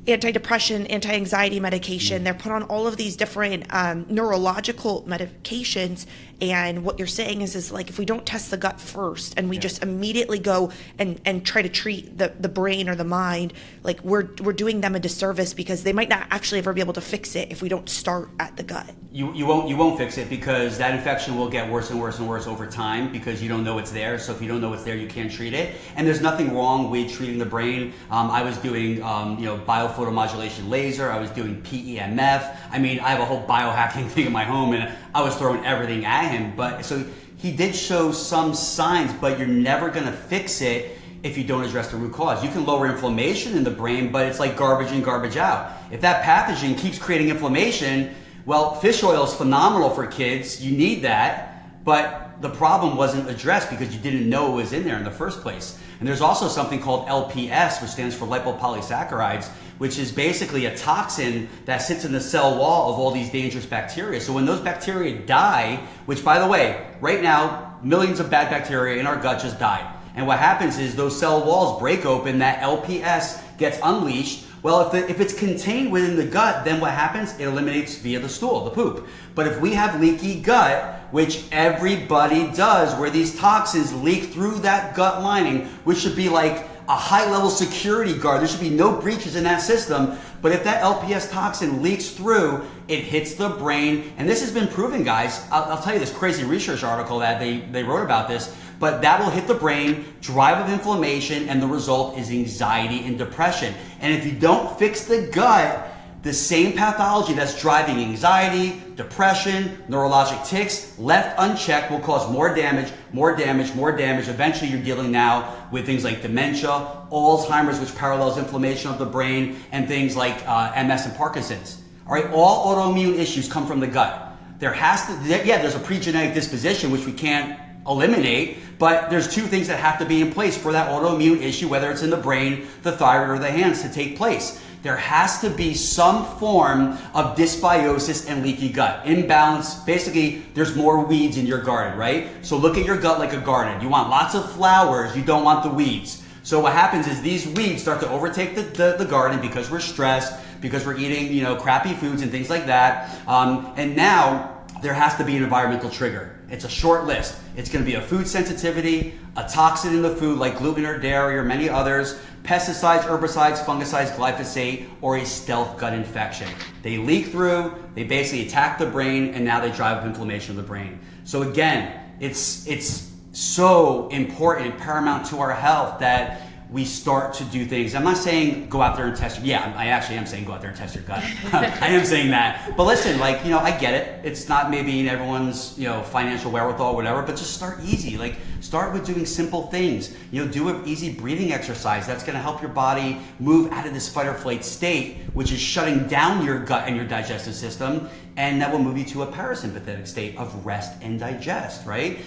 S3: antidepressant, anti-anxiety medication. They're put on all of these different neurological medications. And what you're saying is like, if we don't test the gut first and we just immediately go and try to treat the brain or the mind, like we're doing them a disservice, because they might not actually ever be able to fix it if we don't start at the gut.
S1: You won't fix it, because that infection will get worse and worse and worse over time, because you don't know it's there. So if you don't know it's there, you can't treat it. And there's nothing wrong with treating the brain. I was doing biophotomodulation laser. I was doing PEMF. I mean, I have a whole biohacking thing in my home, and I was throwing everything at him. But so he did show some signs, but you're never going to fix it if you don't address the root cause. You can lower inflammation in the brain, but it's like garbage in, garbage out. If that pathogen keeps creating inflammation, well, fish oil is phenomenal for kids. You need that, but the problem wasn't addressed because you didn't know it was in there in the first place. And there's also something called LPS, which stands for lipopolysaccharides, which is basically a toxin that sits in the cell wall of all these dangerous bacteria. So when those bacteria die, which, by the way, right now, millions of bad bacteria in our gut just died. And what happens is those cell walls break open, that LPS gets unleashed. Well, if it's contained within the gut, then what happens? It eliminates via the stool, the poop. But if we have leaky gut, which everybody does, where these toxins leak through that gut lining, which should be like a high-level security guard. There should be no breaches in that system. But if that LPS toxin leaks through, it hits the brain. And this has been proven, guys. I'll tell you this crazy research article that they wrote about this. But that will hit the brain, drive of inflammation, and the result is anxiety and depression. And if you don't fix the gut, the same pathology that's driving anxiety, depression, neurologic tics, left unchecked, will cause more damage, more damage, more damage. Eventually you're dealing now with things like dementia, Alzheimer's, which parallels inflammation of the brain, and things like MS and Parkinson's. All right, all autoimmune issues come from the gut. There's a pre-genetic disposition, which we can't eliminate, but there's two things that have to be in place for that autoimmune issue, whether it's in the brain, the thyroid, or the hands, to take place. There has to be some form of dysbiosis and leaky gut. Imbalance, basically, there's more weeds in your garden, right? So look at your gut like a garden. You want lots of flowers, you don't want the weeds. So what happens is these weeds start to overtake the garden because we're stressed, because we're eating, crappy foods and things like that. And now there has to be an environmental trigger. It's a short list. It's going to be a food sensitivity, a toxin in the food like gluten or dairy or many others, pesticides, herbicides, fungicides, glyphosate, or a stealth gut infection. They leak through, they basically attack the brain, and now they drive up inflammation of the brain. So again, it's so important, paramount to our health, that we start to do things. I'm not saying go out there and test I actually am saying go out there and test your gut. I am saying that. But listen, I get it. It's not maybe in everyone's, financial wherewithal or whatever, but just start easy. Start with doing simple things. Do an easy breathing exercise. That's going to help your body move out of this fight or flight state, which is shutting down your gut and your digestive system, and that will move you to a parasympathetic state of rest and digest, right?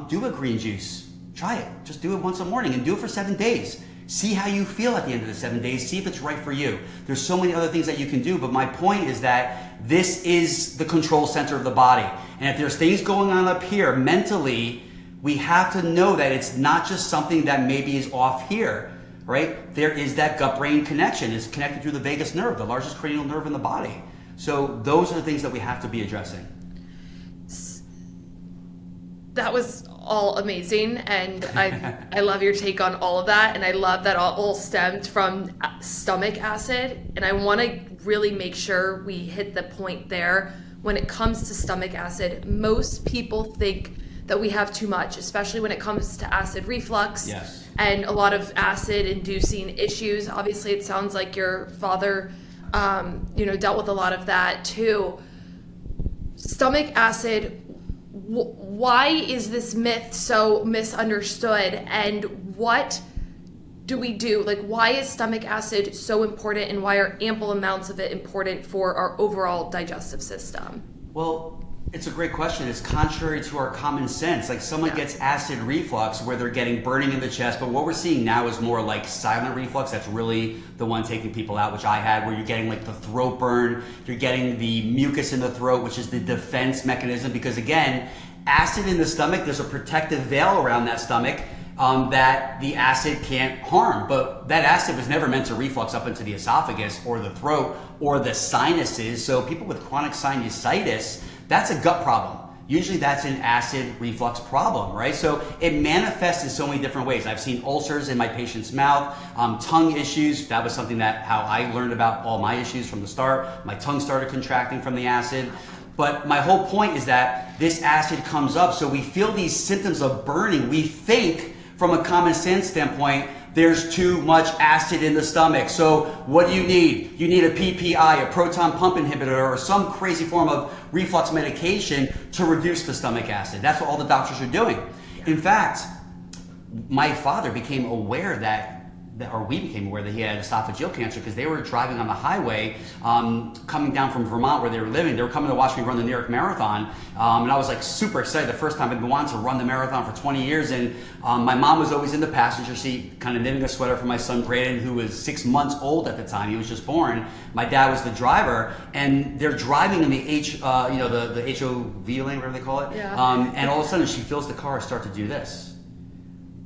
S1: Do a green juice. Try it. Just do it once a morning and do it for 7 days. See how you feel at the end of the 7 days. See if it's right for you. There's so many other things that you can do, but my point is that this is the control center of the body. And if there's things going on up here mentally, we have to know that it's not just something that maybe is off here, right? There is that gut-brain connection. It's connected through the vagus nerve, the largest cranial nerve in the body. So those are the things that we have to be addressing.
S2: That was all amazing, and I love your take on all of that, and I love that all stemmed from stomach acid, and I want to really make sure we hit the point there. When it comes to stomach acid, most people think that we have too much, especially when it comes to acid reflux.
S1: Yes.
S2: And a lot of acid-inducing issues. Obviously, it sounds like your father, dealt with a lot of that too. Stomach acid, why is this myth so misunderstood, and what do we do? Why is stomach acid so important, and why are ample amounts of it important for our overall digestive system?
S1: Well, it's a great question. It's contrary to our common sense. Someone gets acid reflux where they're getting burning in the chest, but what we're seeing now is more like silent reflux. That's really the one taking people out, which I had, where you're getting the throat burn, you're getting the mucus in the throat, which is the defense mechanism, because again, acid in the stomach, there's a protective veil around that stomach, that the acid can't harm. But that acid was never meant to reflux up into the esophagus or the throat or the sinuses. So people with chronic sinusitis, that's a gut problem. Usually that's an acid reflux problem, right? So it manifests in so many different ways. I've seen ulcers in my patient's mouth, tongue issues. That was something that how I learned about all my issues from the start. My tongue started contracting from the acid. But my whole point is that this acid comes up, so we feel these symptoms of burning. We think from a common sense standpoint, there's too much acid in the stomach. So what do you need? You need a PPI, a proton pump inhibitor, or some crazy form of reflux medication to reduce the stomach acid. That's what all the doctors are doing. In fact, my father became aware we became aware that he had esophageal cancer because they were driving on the highway, coming down from Vermont where they were living. They were coming to watch me run the New York Marathon, and I was like super excited. The first time I'd been wanting to run the marathon for 20 years, and my mom was always in the passenger seat, kind of knitting a sweater for my son Braden, who was 6 months old at the time. He was just born. My dad was the driver, and they're driving in the the HOV lane, whatever they call it.
S2: Yeah.
S1: And all of a sudden, she feels the car start to do this.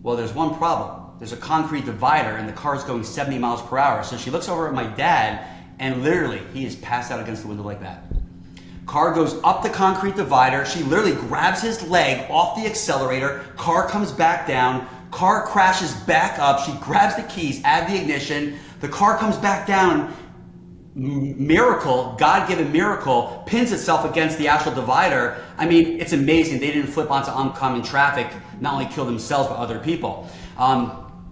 S1: Well, there's one problem. There's a concrete divider and the car's going 70 miles per hour. So she looks over at my dad and literally he is passed out against the window like that. Car goes up the concrete divider. She literally grabs his leg off the accelerator. Car comes back down. Car crashes back up. She grabs the keys, add the ignition. The car comes back down. Miracle, God-given miracle, pins itself against the actual divider. I mean, it's amazing. They didn't flip onto oncoming traffic, not only kill themselves, but other people.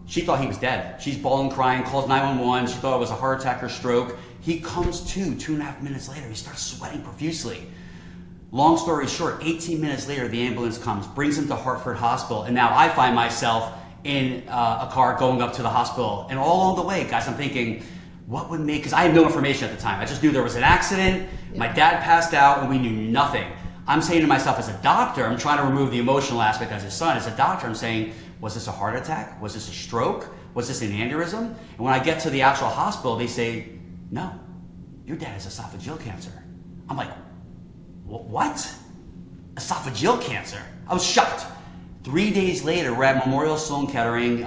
S1: She thought he was dead. She's bawling, crying, calls 911. She thought it was a heart attack or stroke. He comes to 2.5 minutes later. He starts sweating profusely. Long story short, 18 minutes later, the ambulance comes, brings him to Hartford Hospital, and now I find myself in a car going up to the hospital. And all along the way, guys, I'm thinking, what would make, because I had no information at the time. I just knew there was an accident. My dad passed out, and we knew nothing. I'm saying to myself as a doctor, I'm trying to remove the emotional aspect as his son. As a doctor, I'm saying, was this a heart attack? Was this a stroke? Was this an aneurysm? And when I get to the actual hospital, they say, no, your dad has esophageal cancer. I'm like, what? Esophageal cancer? I was shocked. 3 days later, we're at Memorial Sloan Kettering.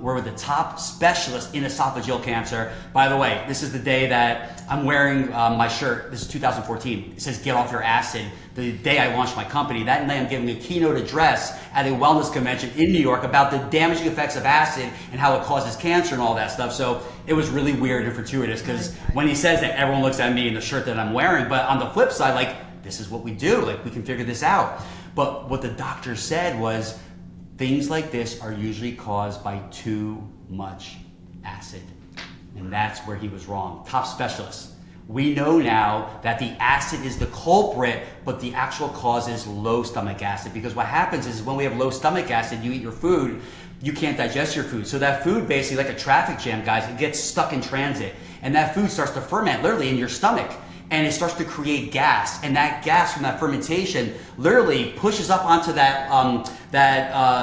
S1: We're with the top specialist in esophageal cancer. By the way, this is the day that I'm wearing my shirt. This is 2014. It says, get off your acid. The day I launched my company, that night I'm giving a keynote address at a wellness convention in New York about the damaging effects of acid and how it causes cancer and all that stuff. So it was really weird and fortuitous because when he says that, everyone looks at me in the shirt that I'm wearing. But on the flip side, like, this is what we do. Like, we can figure this out. But what the doctor said was things like this are usually caused by too much acid. And that's where he was wrong. Top specialist. We know now that the acid is the culprit, but the actual cause is low stomach acid. Because what happens is when we have low stomach acid, you eat your food, you can't digest your food. So that food, basically like a traffic jam, guys, it gets stuck in transit. And that food starts to ferment literally in your stomach. And it starts to create gas. And that gas from that fermentation literally pushes up onto that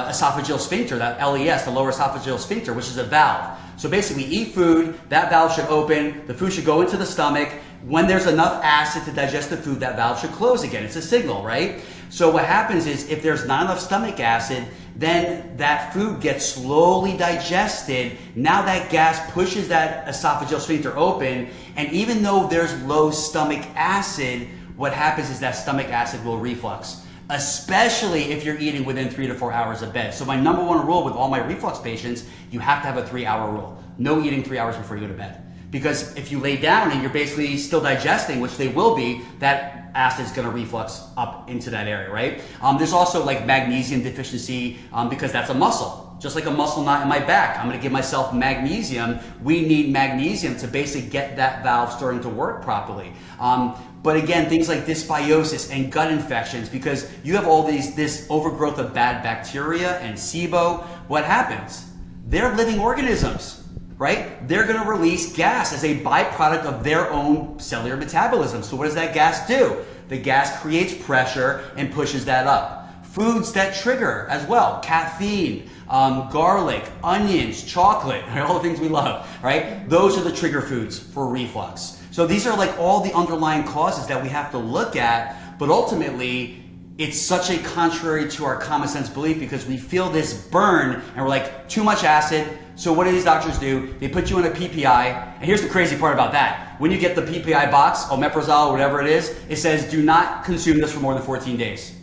S1: esophageal sphincter, that LES, the lower esophageal sphincter, which is a valve. So basically, we eat food, that valve should open, the food should go into the stomach. When there's enough acid to digest the food, that valve should close again. It's a signal, right? So what happens is if there's not enough stomach acid, then that food gets slowly digested. Now that gas pushes that esophageal sphincter open, and even though there's low stomach acid, what happens is that stomach acid will reflux, especially if you're eating within 3 to 4 hours of bed. So my number one rule with all my reflux patients, you have to have a 3-hour rule. No eating 3 hours before you go to bed. Because if you lay down and you're basically still digesting, which they will be, that acid is going to reflux up into that area, right? There's also like magnesium deficiency because that's a muscle. Just like a muscle knot in my back, I'm going to give myself magnesium. We need magnesium to basically get that valve starting to work properly. But again, things like dysbiosis and gut infections, because you have all this overgrowth of bad bacteria and SIBO, what happens? They're living organisms. Right? They're going to release gas as a byproduct of their own cellular metabolism. So what does that gas do? The gas creates pressure and pushes that up. Foods that trigger as well, caffeine, garlic, onions, chocolate, all the things we love, right? Those are the trigger foods for reflux. So these are like all the underlying causes that we have to look at, but ultimately it's such a contrary to our common sense belief because we feel this burn and we're like, too much acid. So what do these doctors do? They put you on a PPI. And here's the crazy part about that. When you get the PPI box, omeprazole, whatever it is, it says do not consume this for more than 14 days.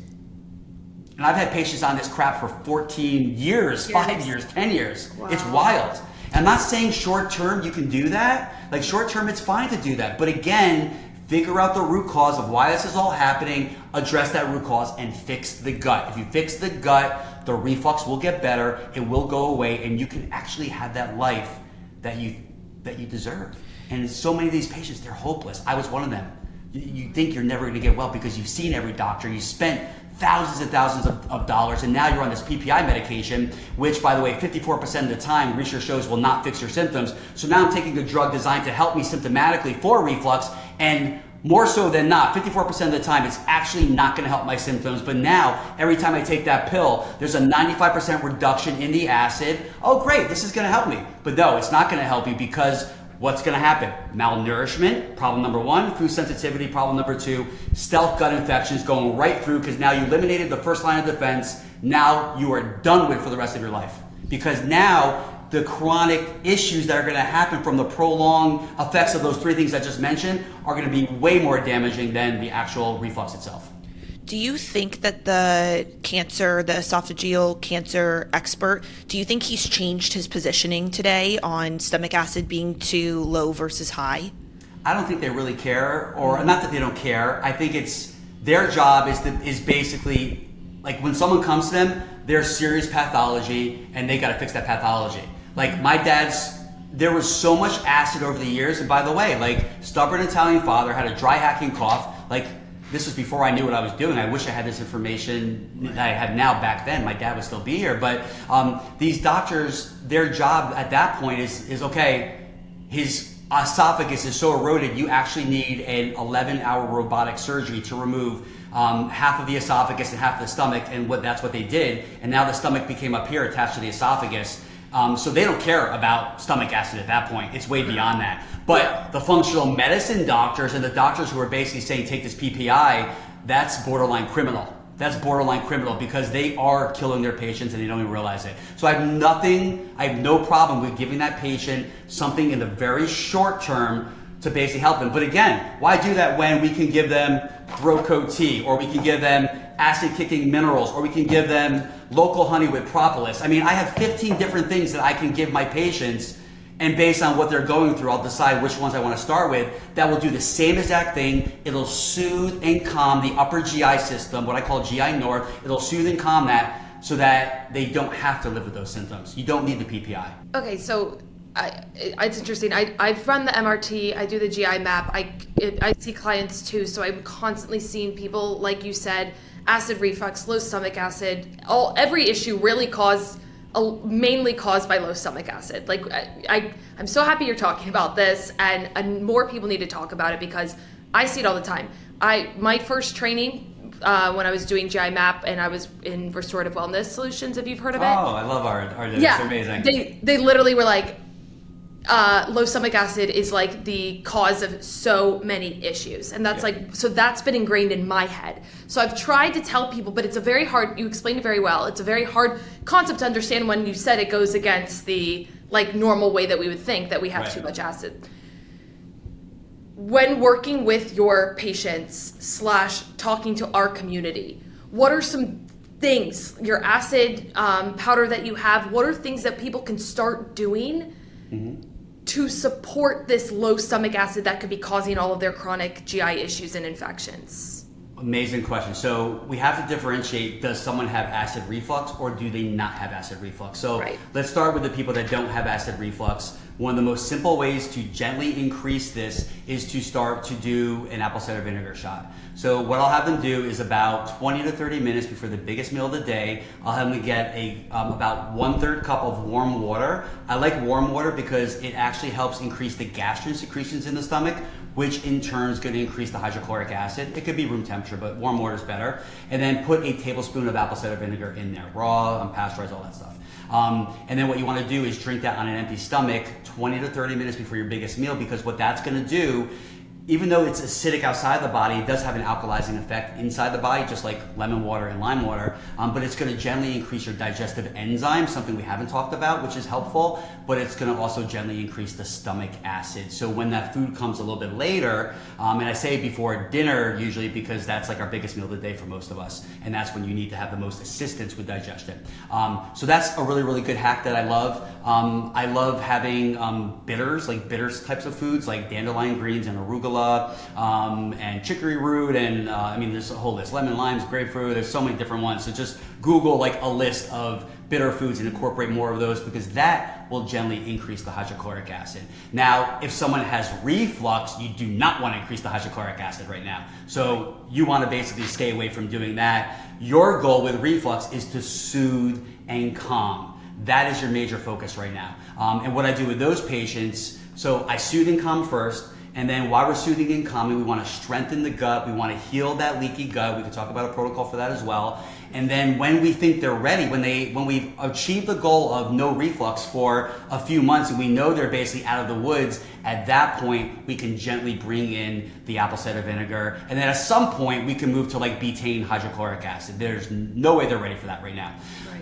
S1: And I've had patients on this crap for 14 years, 5 years, 10 years. Wow. It's wild. And I'm not saying short term you can do that. Like short term, it's fine to do that. But again, figure out the root cause of why this is all happening, address that root cause, and fix the gut. If you fix the gut, the reflux will get better, it will go away, and you can actually have that life that you deserve. And so many of these patients, they're hopeless. I was one of them. You think you're never gonna get well because you've seen every doctor, you spent thousands and thousands of dollars, and now you're on this PPI medication, which, by the way, 54% of the time, research shows will not fix your symptoms. So now I'm taking a drug designed to help me symptomatically for reflux, and more so than not, 54% of the time, it's actually not gonna help my symptoms. But now, every time I take that pill, there's a 95% reduction in the acid. Oh, great, this is gonna help me. But no, it's not gonna help you because what's gonna happen? Malnourishment, problem number one. Food sensitivity, problem number two. Stealth gut infections going right through because now you eliminated the first line of defense. Now you are done with for the rest of your life. Because now the chronic issues that are gonna happen from the prolonged effects of those three things I just mentioned are gonna be way more damaging than the actual reflux itself.
S3: Do you think that the esophageal cancer expert, do you think he's changed his positioning today on stomach acid being too low versus high?
S1: I don't think they really care, or not that they don't care. I think it's their job is basically like when someone comes to them, there's serious pathology and they got to fix that pathology. Like my there was so much acid over the years, and by the way, like stubborn Italian father had a dry hacking cough. Like this was before I knew what I was doing. I wish I had this information that I had now back then. My dad would still be here, but these doctors, their job at that point is okay. His esophagus is so eroded, you actually need an 11-hour robotic surgery to remove half of the esophagus and half of the stomach, and that's what they did. And now the stomach became up here attached to the esophagus. So they don't care about stomach acid at that point. It's way beyond that. But the functional medicine doctors and the doctors who are basically saying take this PPI, that's borderline criminal. That's borderline criminal because they are killing their patients and they don't even realize it. So I have no problem with giving that patient something in the very short term to basically help them. But again, why do that when we can give them throat coat tea, or we can give them acid kicking minerals, or we can give them local honey with propolis? I mean, I have 15 different things that I can give my patients, and based on what they're going through, I'll decide which ones I want to start with. That will do the same exact thing. It'll soothe and calm the upper GI system, what I call GI North. It'll soothe and calm that so that they don't have to live with those symptoms. You don't need the PPI.
S2: Okay, so it's interesting. I've run the MRT, I do the GI map, I see clients too, so I'm constantly seeing people, like you said, acid reflux, low stomach acid, every issue really mainly caused by low stomach acid. Like I'm so happy you're talking about this, and more people need to talk about it because I see it all the time. My first training when I was doing GI map and I was in restorative wellness solutions, if you've heard of it.
S1: Oh, I love our
S2: yeah,
S1: it's amazing.
S2: They literally were like, low stomach acid is like the cause of so many issues, and that's so that's been ingrained in my head. So I've tried to tell people, but it's a very hard, you explained it very well, it's a very hard concept to understand when you said it goes against the like normal way that we would think that we have too much acid. When working with your patients / talking to our community, what are some things, your acid powder that you have, what are things that people can start doing to support this low stomach acid that could be causing all of their chronic GI issues and infections?
S1: Amazing question. So we have to differentiate, does someone have acid reflux or do they not have acid reflux? So let's start with the people that don't have acid reflux. One of the most simple ways to gently increase this is to start to do an apple cider vinegar shot. So what I'll have them do is about 20 to 30 minutes before the biggest meal of the day, I'll have them get about 1/3 cup of warm water. I like warm water because it actually helps increase the gastrin secretions in the stomach, which in turn is going to increase the hydrochloric acid. It could be room temperature, but warm water is better. And then put a tablespoon of apple cider vinegar in there, raw, unpasteurized, all that stuff. And then what you want to do is drink that on an empty stomach 20 to 30 minutes before your biggest meal, because what that's going to do even though it's acidic outside the body, it does have an alkalizing effect inside the body, just like lemon water and lime water. But it's going to generally increase your digestive enzymes, something we haven't talked about, which is helpful. But it's going to also generally increase the stomach acid. So when that food comes a little bit later, and I say before dinner usually because that's like our biggest meal of the day for most of us, and that's when you need to have the most assistance with digestion. So that's a really, really good hack that I love. I love having bitters, like bitters types of foods, like dandelion greens and arugula, and chicory root, and I mean, there's a whole list. Lemon, limes, grapefruit. There's so many different ones. So just Google like a list of bitter foods and incorporate more of those, because that will generally increase the hydrochloric acid. Now, if someone has reflux, you do not want to increase the hydrochloric acid right now. So you want to basically stay away from doing that. Your goal with reflux is to soothe and calm. That is your major focus right now. And what I do with those patients, so I soothe and calm first. And then while we're soothing and calming, we want to strengthen the gut. We want to heal that leaky gut. We can talk about a protocol for that as well. And then when we think they're ready, when we've achieved the goal of no reflux for a few months and we know they're basically out of the woods, at that point, we can gently bring in the apple cider vinegar. And then at some point, we can move to like betaine hydrochloric acid. There's no way they're ready for that right now.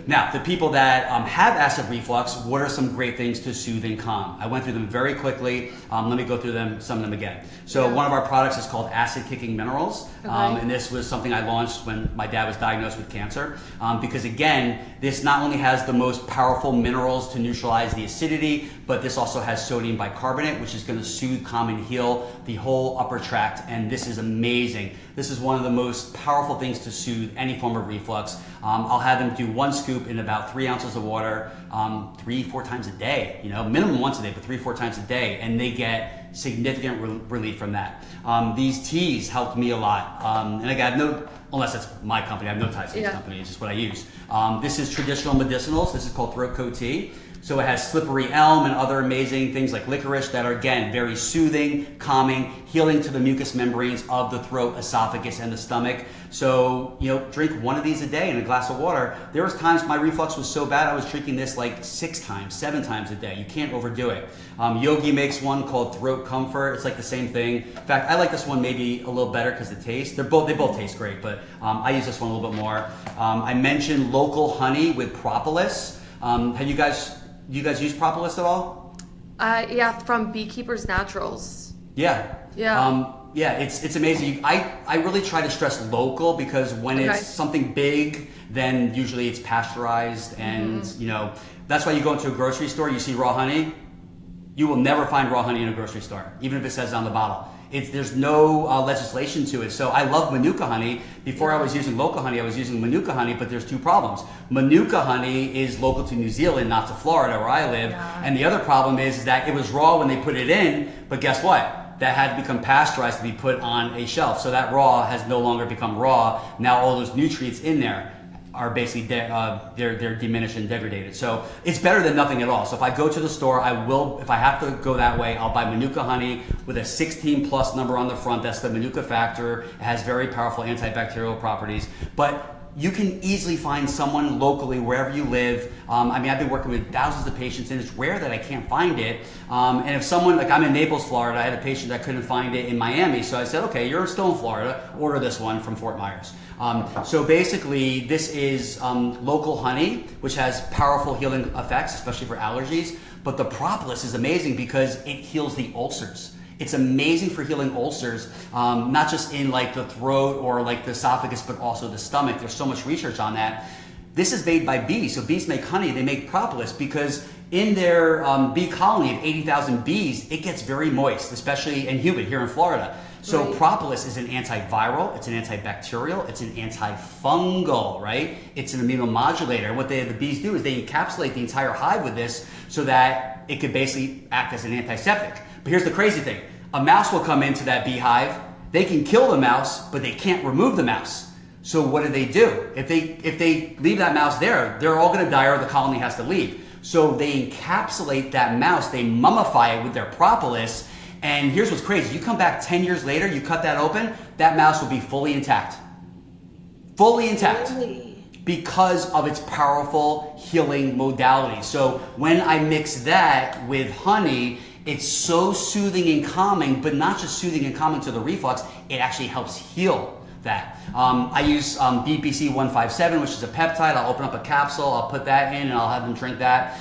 S1: Now, the people that have acid reflux, what are some great things to soothe and calm? I went through them very quickly. Let me go through some of them again. So one of our products is called Acid Kicking Minerals. And this was something I launched when my dad was diagnosed with cancer. Because again, this not only has the most powerful minerals to neutralize the acidity, but this also has sodium bicarbonate, which is going to soothe, calm, and heal the whole upper tract. And this is amazing. This is one of the most powerful things to soothe any form of reflux. I'll have them do 1 scoop in about 3 ounces of water, 3-4 times a day, minimum once a day, but 3-4 times a day. And they get significant relief from that. These teas helped me a lot. And again, unless it's my company, I have no ties to this company, it's just what I use. This is traditional medicinals. This is called throat coat tea. So it has slippery elm and other amazing things like licorice that are, again, very soothing, calming, healing to the mucous membranes of the throat, esophagus, and the stomach. So, drink 1 of these a day in a glass of water. There was times my reflux was so bad I was drinking this like 6 times, 7 times a day. You can't overdo it. Yogi makes one called Throat Comfort. It's like the same thing. In fact, I like this one maybe a little better because the taste. They both taste great, but I use this one a little bit more. I mentioned local honey with propolis. Do you guys use propolis at all?
S2: From Beekeepers Naturals.
S1: Yeah. It's amazing. I really try to stress local because when it's something big, then usually it's pasteurized, and that's why you go into a grocery store, you see raw honey. You will never find raw honey in a grocery store, even if it says on the bottle. There's no legislation to it. So I love Manuka honey. Before I was using local honey, I was using Manuka honey, but there's 2 problems. Manuka honey is local to New Zealand, not to Florida where I live. Yeah. And the other problem is that it was raw when they put it in, but guess what? That had to become pasteurized to be put on a shelf. So that raw has no longer become raw. Now all those nutrients in there are basically they're diminished and degraded. So it's better than nothing at all. So if I go to the store, if I have to go that way, I'll buy Manuka honey with a 16 plus number on the front. That's the Manuka factor. It has very powerful antibacterial properties. But you can easily find someone locally wherever you live. I've been working with thousands of patients, and it's rare that I can't find it. And if someone, like I'm in Naples, Florida, I had a patient that couldn't find it in Miami. So I said, okay, you're still in Florida, order this one from Fort Myers. So basically, this is local honey, which has powerful healing effects, especially for allergies. But the propolis is amazing because it heals the ulcers. It's amazing for healing ulcers, not just in like the throat or like the esophagus, but also the stomach. There's so much research on that. This is made by bees. So bees make honey, they make propolis because in their bee colony of 80,000 bees, it gets very moist, especially and humid here in Florida. So propolis is an antiviral, it's an antibacterial, it's an antifungal, right? It's an immunomodulator. And what the bees do is they encapsulate the entire hive with this so that it could basically act as an antiseptic. But here's the crazy thing. A mouse will come into that beehive. They can kill the mouse, but they can't remove the mouse. So what do? If they leave that mouse there, they're all going to die or the colony has to leave. So they encapsulate that mouse. They mummify it with their propolis. And here's what's crazy. You come back 10 years later, you cut that open, that mouse will be fully intact. Fully intact. Really? Because of its powerful healing modality. So when I mix that with honey, It's so soothing and calming, but not just soothing and calming to the reflux, it actually helps heal that. I use BPC 157, which is a peptide. I'll open up a capsule, I'll put that in, and I'll have them drink that.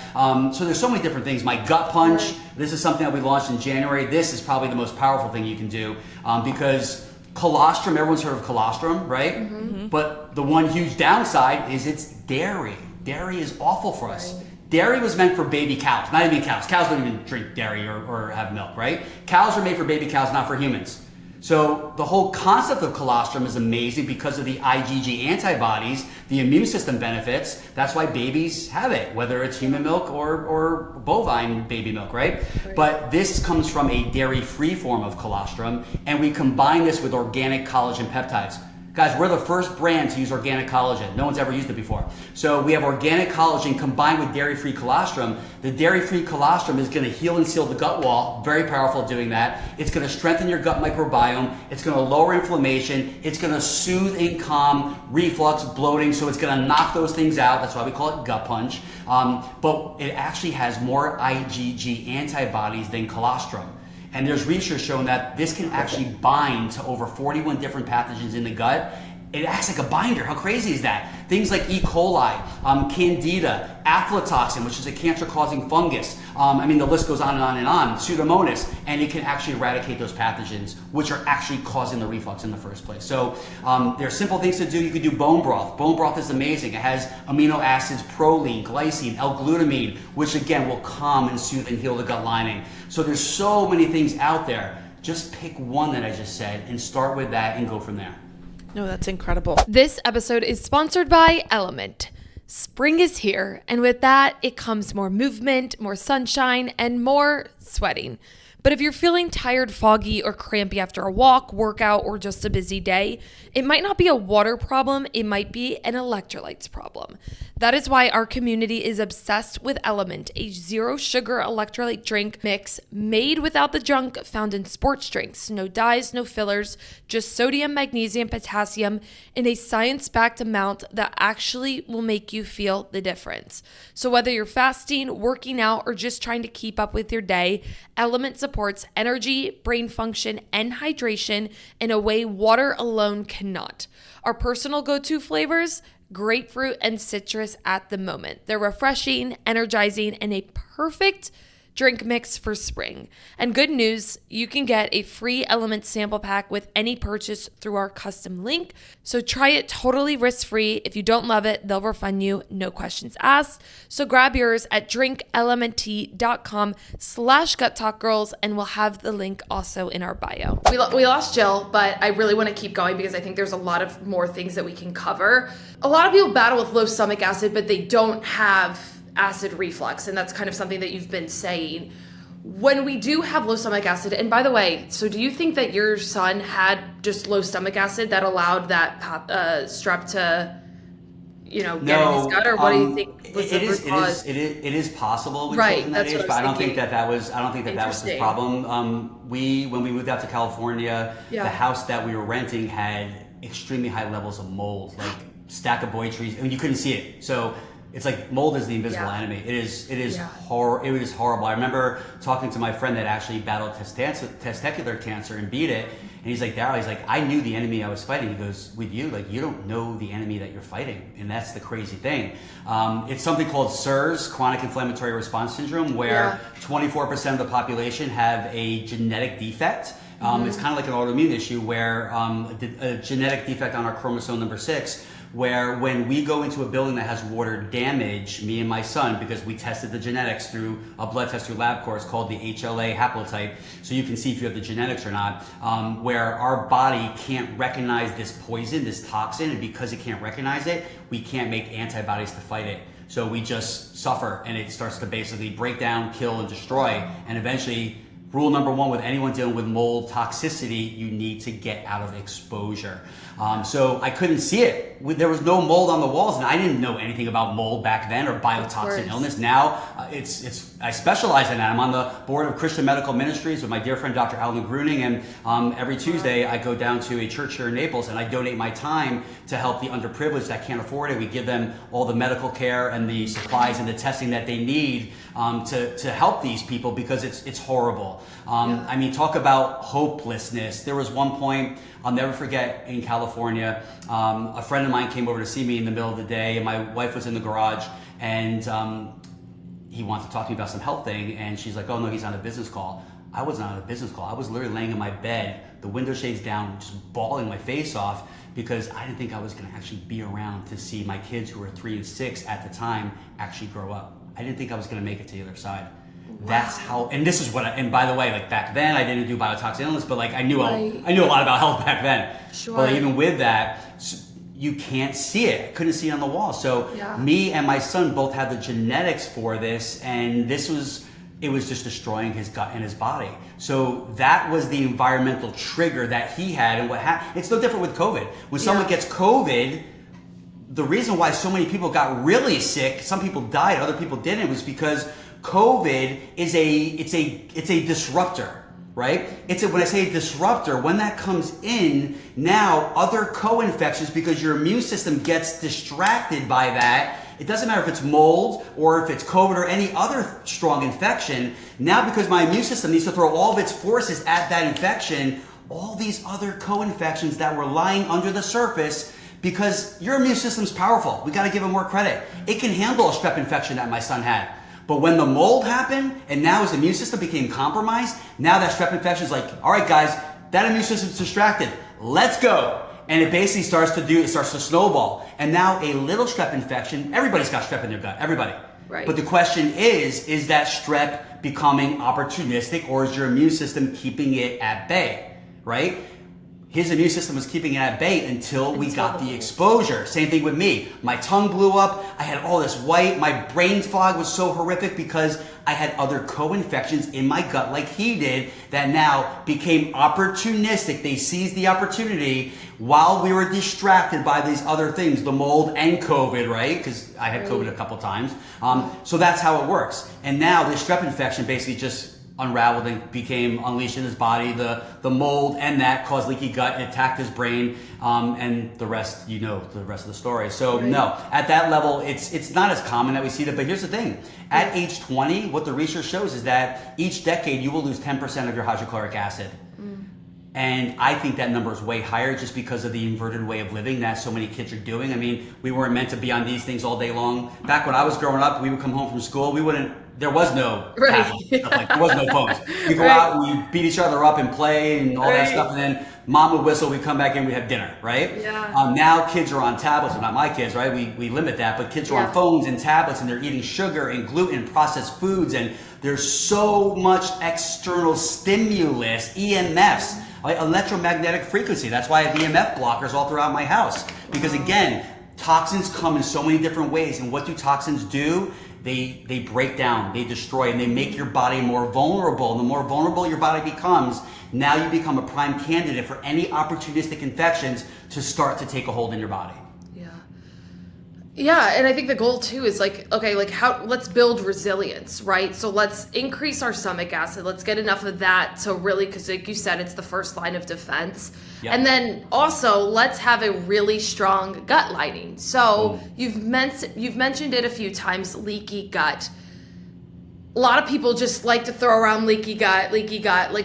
S1: So there's so many different things. My gut punch, this is something that we launched in January. This is probably the most powerful thing you can do because colostrum, everyone's heard of colostrum, right? Mm-hmm. But the one huge downside is it's dairy. Dairy is awful for us. Dairy was meant for baby cows, not even cows. Cows don't even drink dairy or have milk, right? Cows are made for baby cows, not for humans. So the whole concept of colostrum is amazing because of the IgG antibodies, the immune system benefits. That's why babies have it, whether it's human milk or bovine baby milk, right? But this comes from a dairy-free form of colostrum, and we combine this with organic collagen peptides. Guys, we're the first brand to use organic collagen. No one's ever used it before. So we have organic collagen combined with dairy-free colostrum. The dairy-free colostrum is gonna heal and seal the gut wall. Very powerful at doing that. It's gonna strengthen your gut microbiome. It's gonna lower inflammation. It's gonna soothe and calm reflux, bloating. So it's gonna knock those things out. That's why we call it gut punch. But it actually has more IgG antibodies than colostrum. And there's research showing that this can actually bind to over 41 different pathogens in the gut. It acts like a binder. How crazy is that? Things like E. coli, candida, aflatoxin, which is a cancer-causing fungus. The list goes on and on and on. Pseudomonas, and it can actually eradicate those pathogens, which are actually causing the reflux in the first place. So there are simple things to do. You can do bone broth. Bone broth is amazing. It has amino acids, proline, glycine, L-glutamine, which again will calm and soothe and heal the gut lining. So there's so many things out there. Just pick one that I just said and start with that and go from there.
S3: No, that's incredible.
S2: This episode is sponsored by Element. Spring is here, and with that, it comes more movement, more sunshine, and more sweating. But if you're feeling tired, foggy, or crampy after a walk, workout, or just a busy day, it might not be a water problem, it might be an electrolytes problem. That is why our community is obsessed with Element, a zero-sugar electrolyte drink mix made without the junk found in sports drinks. No dyes, no fillers, just sodium, magnesium, potassium in a science-backed amount that actually will make you feel the difference. So whether you're fasting, working out, or just trying to keep up with your day, Element supports energy, brain function, and hydration in a way water alone cannot. Our personal go-to flavors: grapefruit and citrus at the moment. They're refreshing, energizing, and a perfect drink mix for spring. And good news, you can get a free Element sample pack with any purchase through our custom link. So try it totally risk-free. If you don't love it, they'll refund you, no questions asked. So grab yours at drinkelementtea.com/guttalkgirls, and we'll have the link also in our bio. We lost Jill, but I really want to keep going because I think there's a lot of more things that we can cover. A lot of people battle with low stomach acid, but they don't have acid reflux, and that's kind of something that you've been saying. When we do have low stomach acid, and by the way, so do you think that your son had just low stomach acid that allowed that strep to, get in his gut, or what do you think was the root cause?
S1: It is possible with
S2: right,
S1: children that age, but I don't think that was the problem. When we moved out to California, the house that we were renting had extremely high levels of mold, like stack of boy trees, and you couldn't see it. So it's like mold is the invisible enemy. It is horrible. I remember talking to my friend that actually battled testicular cancer and beat it, and he's like, Daryl, I knew the enemy I was fighting. He goes, with you, like, you don't know the enemy that you're fighting, and that's the crazy thing. It's something called CIRS, chronic inflammatory response syndrome, where 24% of the population have a genetic defect. It's kind of like an autoimmune issue where a genetic defect on our chromosome number 6, where when we go into a building that has water damage, me and my son, because we tested the genetics through a blood test through LabCorp, it's called the HLA haplotype, so you can see if you have the genetics or not, where our body can't recognize this poison, this toxin, and because it can't recognize it, we can't make antibodies to fight it. So we just suffer, and it starts to basically break down, kill, and destroy, and eventually rule number one with anyone dealing with mold toxicity, you need to get out of exposure. So I couldn't see it. There was no mold on the walls, and I didn't know anything about mold back then or biotoxin illness. Now I specialize in that. I'm on the board of Christian Medical Ministries with my dear friend Dr. Alan Gruning, and every Tuesday I go down to a church here in Naples and I donate my time to help the underprivileged that can't afford it. We give them all the medical care and the supplies and the testing that they need to help these people, because it's horrible. I mean, talk about hopelessness. There was one point I'll never forget in California. A friend of mine came over to see me in the middle of the day, and my wife was in the garage, and he wanted to talk to me about some health thing, and she's like, oh no, he's on a business call. I wasn't on a business call. I was literally laying in my bed, the window shades down, just bawling my face off, because I didn't think I was going to actually be around to see my kids, who were 3 and 6 at the time, actually grow up. I didn't think I was going to make it to the other side. Wow. That's how, and this is what, and by the way, like back then I didn't do biotoxin illness, but like I knew a lot about health back then.
S2: Sure.
S1: But even with that, you can't see it. I couldn't see it on the wall. So me and my son both had the genetics for this, and it was just destroying his gut and his body. So that was the environmental trigger that he had, and what happened. It's no different with COVID. When someone gets COVID, the reason why so many people got really sick, some people died, other people didn't, was because COVID is a disruptor, right? When I say disruptor, when that comes in, now other co-infections, because your immune system gets distracted by that. It doesn't matter if it's mold or if it's COVID or any other strong infection. Now, because my immune system needs to throw all of its forces at that infection, all these other co-infections that were lying under the surface, because your immune system's powerful. We got to give it more credit. It can handle a strep infection that my son had. But when the mold happened, and now his immune system became compromised, now that strep infection is like, all right, guys, that immune system's distracted. Let's go. And it basically starts to snowball. And now a little strep infection, everybody's got strep in their gut, everybody.
S2: Right. But
S1: the question is that strep becoming opportunistic, or is your immune system keeping it at bay, right? His immune system was keeping it at bay until we got the exposure. Same thing with me. My tongue blew up. I had all this white. My brain fog was so horrific because I had other co-infections in my gut like he did that now became opportunistic. They seized the opportunity while we were distracted by these other things, the mold and COVID, right? Because I had COVID a couple times. So that's how it works. And now this strep infection basically just unraveled and became unleashed in his body. The mold and that caused leaky gut. It attacked his brain, and the rest, the rest of the story. So no, at that level, it's not as common that we see that. But here's the thing: at age 20, what the research shows is that each decade you will lose 10% of your hydrochloric acid. And I think that number is way higher just because of the inverted way of living that so many kids are doing. I mean, we weren't meant to be on these things all day long. Back when I was growing up, we would come home from school. There was no tablets, there was no phones. We go out, we beat each other up and play and all that stuff, and then mom would whistle, we'd come back in, we'd have dinner, right?
S2: Yeah.
S1: Now kids are on tablets, well, not my kids, right? We limit that, but kids are on phones and tablets, and they're eating sugar and gluten, processed foods, and there's so much external stimulus, EMFs, electromagnetic frequency. That's why I have EMF blockers all throughout my house, because again, toxins come in so many different ways, and what do toxins do? They break down, they destroy, and they make your body more vulnerable. And the more vulnerable your body becomes, now you become a prime candidate for any opportunistic infections to start to take a hold in your body.
S2: Yeah, and I think the goal too is let's build resilience, right? So let's increase our stomach acid. Let's get enough of that to really, because like you said, it's the first line of defense. Yep. And then also let's have a really strong gut lining. So you've mentioned it a few times, leaky gut. A lot of people just like to throw around leaky gut,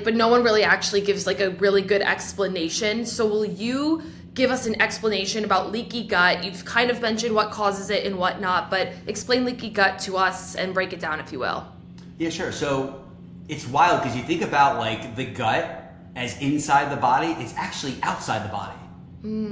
S2: but no one really actually gives like a really good explanation. So will you give us an explanation about leaky gut? You've kind of mentioned what causes it and whatnot, but explain leaky gut to us and break it down, if you will.
S1: Yeah, sure. So it's wild because you think about like the gut as inside the body, it's actually outside the body,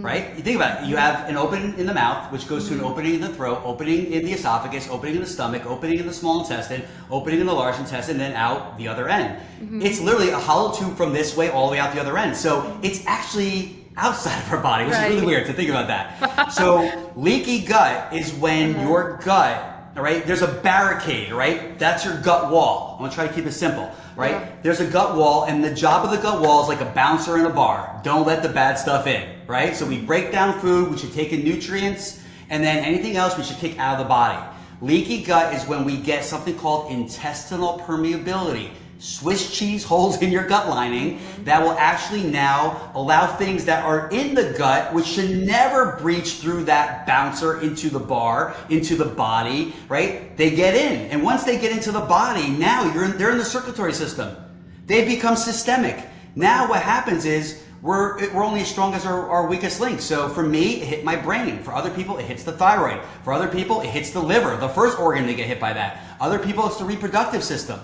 S1: right? You think about it. You have an opening in the mouth, which goes to an opening in the throat, opening in the esophagus, opening in the stomach, opening in the small intestine, opening in the large intestine, and then out the other end. It's literally a hollow tube from this way all the way out the other end. So it's actually outside of our body, which is really weird to think about that. So leaky gut is when your gut all right? There's a barricade, right? That's your gut wall. I'm gonna try to keep it simple, right?
S2: Yeah.
S1: There's a gut wall, and the job of the gut wall is like a bouncer in a bar. Don't let the bad stuff in, right? So we break down food, we should take in nutrients, and then anything else we should kick out of the body. Leaky gut is when we get something called intestinal permeability. Swiss cheese holes in your gut lining that will actually now allow things that are in the gut, which should never breach through that bouncer into the bar, into the body, right? They get in. And once they get into the body, now they're in the circulatory system. They become systemic. Now what happens is we're only as strong as our weakest link. So for me, it hit my brain. For other people, it hits the thyroid. For other people, it hits the liver, the first organ to get hit by that. Other people, it's the reproductive system.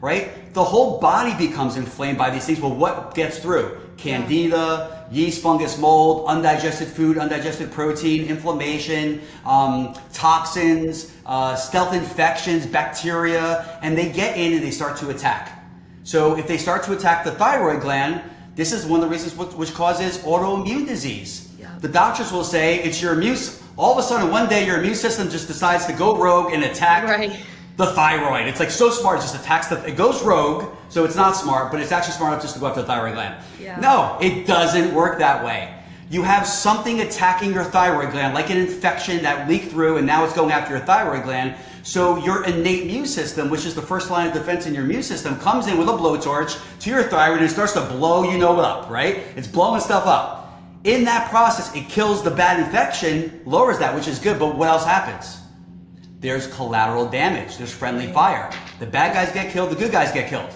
S1: Right? The whole body becomes inflamed by these things. Well, what gets through? Candida, yeast, fungus, mold, undigested food, undigested protein, inflammation, toxins, stealth infections, bacteria, and they get in and they start to attack. So if they start to attack the thyroid gland, this is one of the reasons which causes autoimmune disease.
S2: Yeah.
S1: The doctors will say it's your immune. All of a sudden, one day your immune system just decides to go rogue and attack the thyroid. It's like so smart, it just attacks it goes rogue, so it's not smart, but it's actually smart enough just to go after the thyroid gland.
S2: Yeah.
S1: No, it doesn't work that way. You have something attacking your thyroid gland, like an infection that leaked through and now it's going after your thyroid gland. So your innate immune system, which is the first line of defense in your immune system, comes in with a blowtorch to your thyroid and starts to blow you know up, right? It's blowing stuff up. In that process, it kills the bad infection, lowers that, which is good, but what else happens? There's collateral damage. There's friendly fire. The bad guys get killed, the good guys get killed.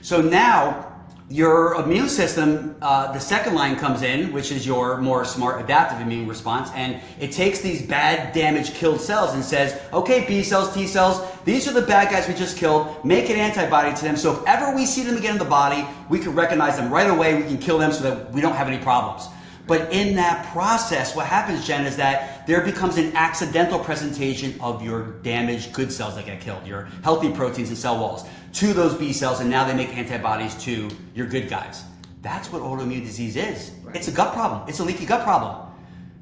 S1: So now your immune system, the second line comes in, which is your more smart adaptive immune response, and it takes these bad, damaged, killed cells and says, okay, B cells, T cells, these are the bad guys we just killed, make an antibody to them, so if ever we see them again in the body, we can recognize them right away, we can kill them so that we don't have any problems. But in that process, what happens, Jen, is that there becomes an accidental presentation of your damaged good cells that get killed, your healthy proteins and cell walls, to those B cells, and now they make antibodies to your good guys. That's what autoimmune disease is. Right. It's a gut problem. It's a leaky gut problem.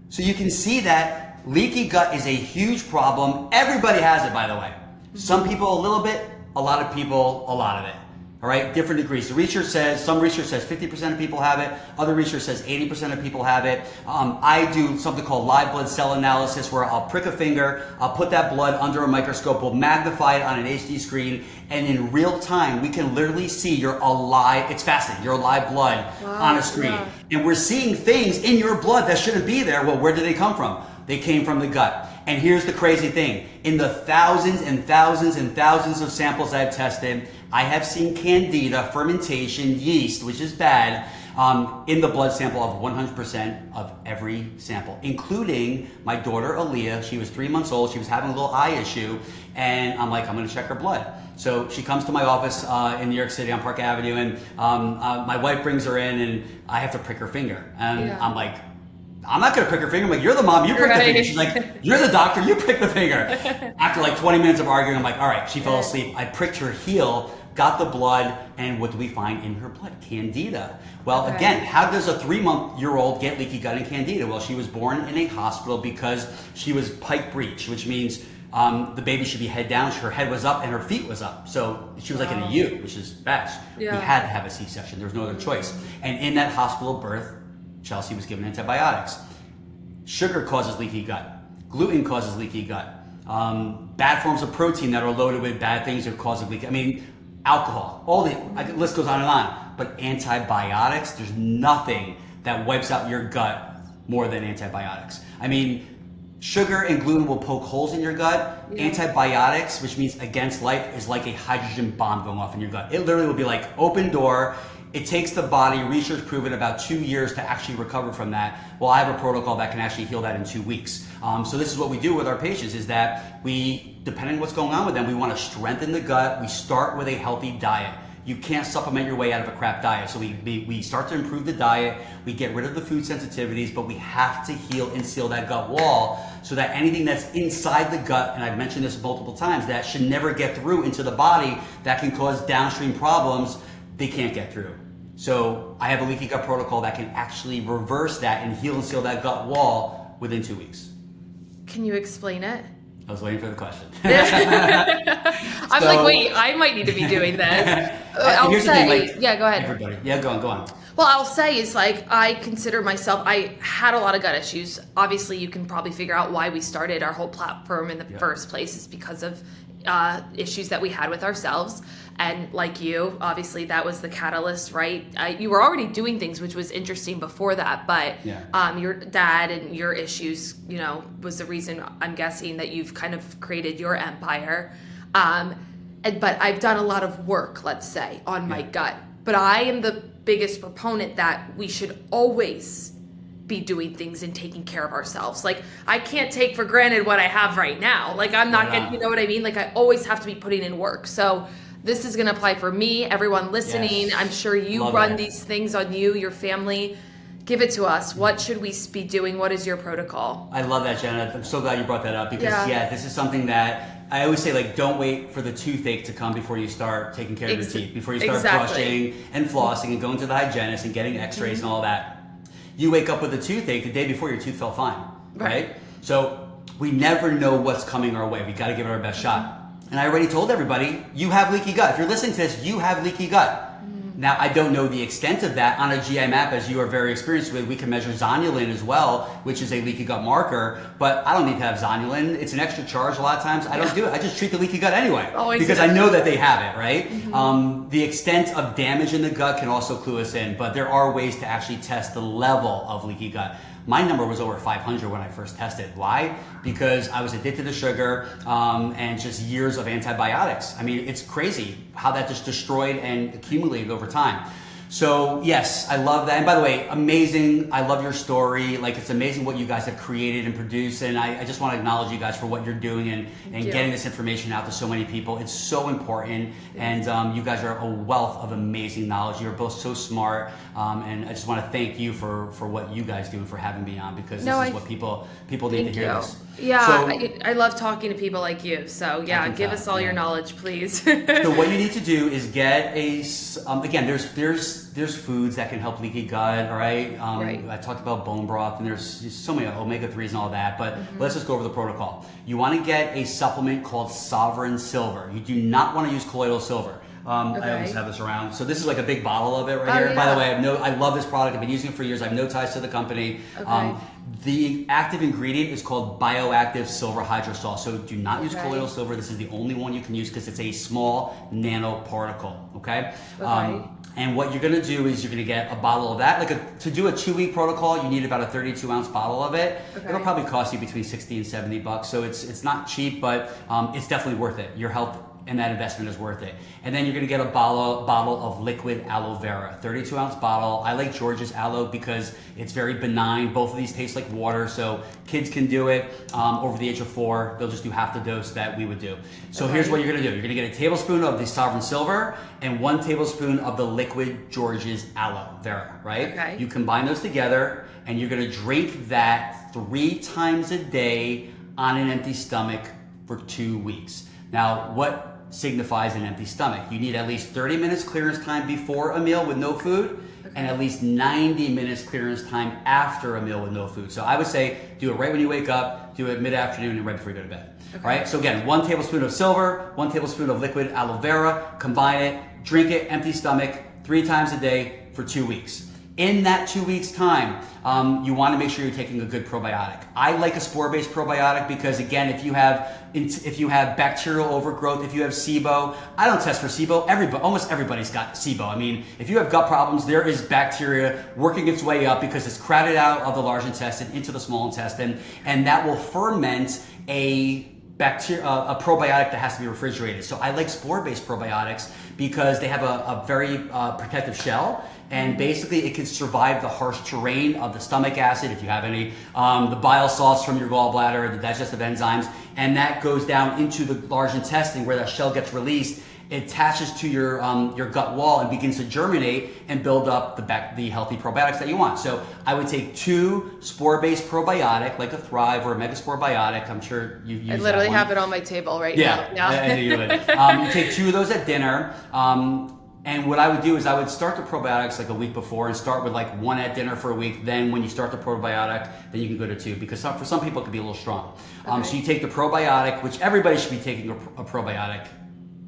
S1: So you can see that leaky gut is a huge problem. Everybody has it, by the way. Some people a little bit, a lot of people a lot of it. All right, different degrees. The research says, some research says 50% of people have it. Other research says 80% of people have it. I do something called live blood cell analysis where I'll prick a finger, I'll put that blood under a microscope, we'll magnify it on an HD screen, and in real time, we can literally see your alive, it's fascinating, your alive blood on a screen. Yeah. And we're seeing things in your blood that shouldn't be there. Well, where did they come from? They came from the gut. And here's the crazy thing. In the thousands and thousands and thousands of samples I've tested, I have seen candida, fermentation, yeast, which is bad, in the blood sample of 100% of every sample, including my daughter Aaliyah. She was 3 months old. She was having a little eye issue. And I'm like, I'm going to check her blood. So she comes to my office in New York City on Park Avenue, and my wife brings her in, and I have to prick her finger. And I'm like, I'm not going to prick her finger. I'm like, you're the mom, you prick the finger. She's like, you're the doctor, you prick the finger. After like 20 minutes of arguing, I'm like, all right, she fell asleep. I pricked her heel, got the blood, and what do we find in her blood? Candida. Well, again, how does a 3-month-old get leaky gut and candida? Well, she was born in a hospital because she was pike breech, which means the baby should be head down, her head was up, and her feet was up. So she was like in a U, which is bad. We had to have a C-section. There was no other choice. And in that hospital birth, Chelsea was given antibiotics. Sugar causes leaky gut. Gluten causes leaky gut. Bad forms of protein that are loaded with bad things are causing leaky. I mean, alcohol. All the list goes on and on. But antibiotics, there's nothing that wipes out your gut more than antibiotics. I mean, sugar and gluten will poke holes in your gut. Antibiotics, which means against life, is like a hydrogen bomb going off in your gut. It literally will be like open door. It takes the body, research proven, about 2 years to actually recover from that. Well, I have a protocol that can actually heal that in 2 weeks. So this is what we do with our patients, is that we, depending on what's going on with them, we want to strengthen the gut. We start with a healthy diet. You can't supplement your way out of a crap diet. So we start to improve the diet, we get rid of the food sensitivities, but we have to heal and seal that gut wall so that anything that's inside the gut, and I've mentioned this multiple times, that should never get through into the body, that can cause downstream problems, they can't get through. So I have a leaky gut protocol that can actually reverse that and heal and seal that gut wall within 2 weeks.
S2: Can you explain it?
S1: I was waiting for the question.
S2: I'm like, wait, I might need to be doing this. I'll
S1: Here's the
S2: say,
S1: thing, like,
S2: yeah, go ahead.
S1: everybody. Yeah, go on.
S2: Well, I'll say is like, I consider myself, I had a lot of gut issues. Obviously, you can probably figure out why we started our whole platform in the first place is because of issues that we had with ourselves. And like you, obviously that was the catalyst, right? You were already doing things, which was interesting before that, but your dad and your issues, you know, was the reason I'm guessing that you've kind of created your empire. But I've done a lot of work, let's say, on my gut. But I am the biggest proponent that we should always be doing things and taking care of ourselves. Like, I can't take for granted what I have right now. Like, I'm not getting, you know what I mean? Like, I always have to be putting in work. So this is going to apply for me, everyone listening.
S1: Yes.
S2: I'm sure you run these things on you, your family. Give it to us. What should we be doing? What is your protocol?
S1: I love that, Jenna. I'm so glad you brought that up because, this is something that I always say, like, don't wait for the toothache to come before you start taking care of your teeth, before you start brushing and flossing and going to the hygienist and getting x-rays and all that. You wake up with a toothache the day before your tooth felt fine, right? So we never know what's coming our way. We got to give it our best shot. And I already told everybody, you have leaky gut. If you're listening to this, you have leaky gut. Now, I don't know the extent of that on a GI map, as you are very experienced with. We can measure zonulin as well, which is a leaky gut marker, but I don't need to have zonulin. It's an extra charge a lot of times. I don't do it. I just treat the leaky gut anyway because I know that they have it, right? The extent of damage in the gut can also clue us in, but there are ways to actually test the level of leaky gut. My number was over 500 when I first tested. Why? Because I was addicted to sugar and just years of antibiotics. I mean, it's crazy how that just destroyed and accumulated over time. So yes, I love that. And by the way, amazing. I love your story. Like, it's amazing what you guys have created and produced. And I just want to acknowledge you guys for what you're doing and getting this information out to so many people. It's so important. And you guys are a wealth of amazing knowledge. You're both so smart. And I just want to thank you for what you guys do and for having me on, because this is what people need to hear this.
S2: Yeah, so, I love talking to people like you. So yeah, give us all your knowledge, please.
S1: So what you need to do is get again, there's foods that can help leaky gut, all right? I talked about bone broth, and there's so many omega-3s and all that, but let's just go over the protocol. You want to get a supplement called Sovereign Silver. You do not want to use colloidal silver. I always have this around. So this is like a big bottle of it right here. Yeah. By the way, I love this product. I've been using it for years. I have no ties to the company. The active ingredient is called bioactive silver hydrosol. So do not use colloidal silver. This is the only one you can use because it's a small nanoparticle. Okay. And what you're going to do is you're going to get a bottle of that. To do a 2-week protocol, you need about a 32-ounce bottle of it. It'll probably cost you between $60 and $70. So it's not cheap, but it's definitely worth it. Your health and that investment is worth it. And then you're going to get a bottle of liquid aloe vera, 32-ounce bottle. I like George's aloe because it's very benign. Both of these taste like water, so kids can do it over the age of 4. They'll just do half the dose that we would do. So here's what you're going to do. You're going to get a tablespoon of the Sovereign Silver and 1 tablespoon of the liquid George's aloe vera, right? You combine those together, and you're going to drink that 3 times a day on an empty stomach for 2 weeks. Now, what signifies an empty stomach? You need at least 30 minutes clearance time before a meal with no food, and at least 90 minutes clearance time after a meal with no food. So I would say do it right when you wake up, do it mid-afternoon, and right before you go to bed. All right, so again, 1 tablespoon of silver, 1 tablespoon of liquid aloe vera, combine it, drink it, empty stomach, 3 times a day for 2 weeks. In that 2 weeks time, you want to make sure you're taking a good probiotic. I like a spore-based probiotic because, again, if you have bacterial overgrowth, if you have SIBO, I don't test for SIBO. Almost everybody's got SIBO. I mean, if you have gut problems, there is bacteria working its way up because it's crowded out of the large intestine into the small intestine, and that will ferment a probiotic that has to be refrigerated. So I like spore-based probiotics because they have a very protective shell, and basically it can survive the harsh terrain of the stomach acid, if you have any, the bile salts from your gallbladder, the digestive enzymes, and that goes down into the large intestine where that shell gets released. It attaches to your gut wall and begins to germinate and build up the healthy probiotics that you want. So I would take 2 spore-based probiotic, like a Thrive or a Megaspore Biotic. I'm sure you've used that. I literally
S2: have it on my table right now.
S1: Yeah, I knew you would. You take 2 of those at dinner. And what I would do is I would start the probiotics like a week before and start with like 1 at dinner for a week. Then when you start the probiotic, then you can go to 2 because for some people it could be a little strong. So you take the probiotic, which everybody should be taking a probiotic,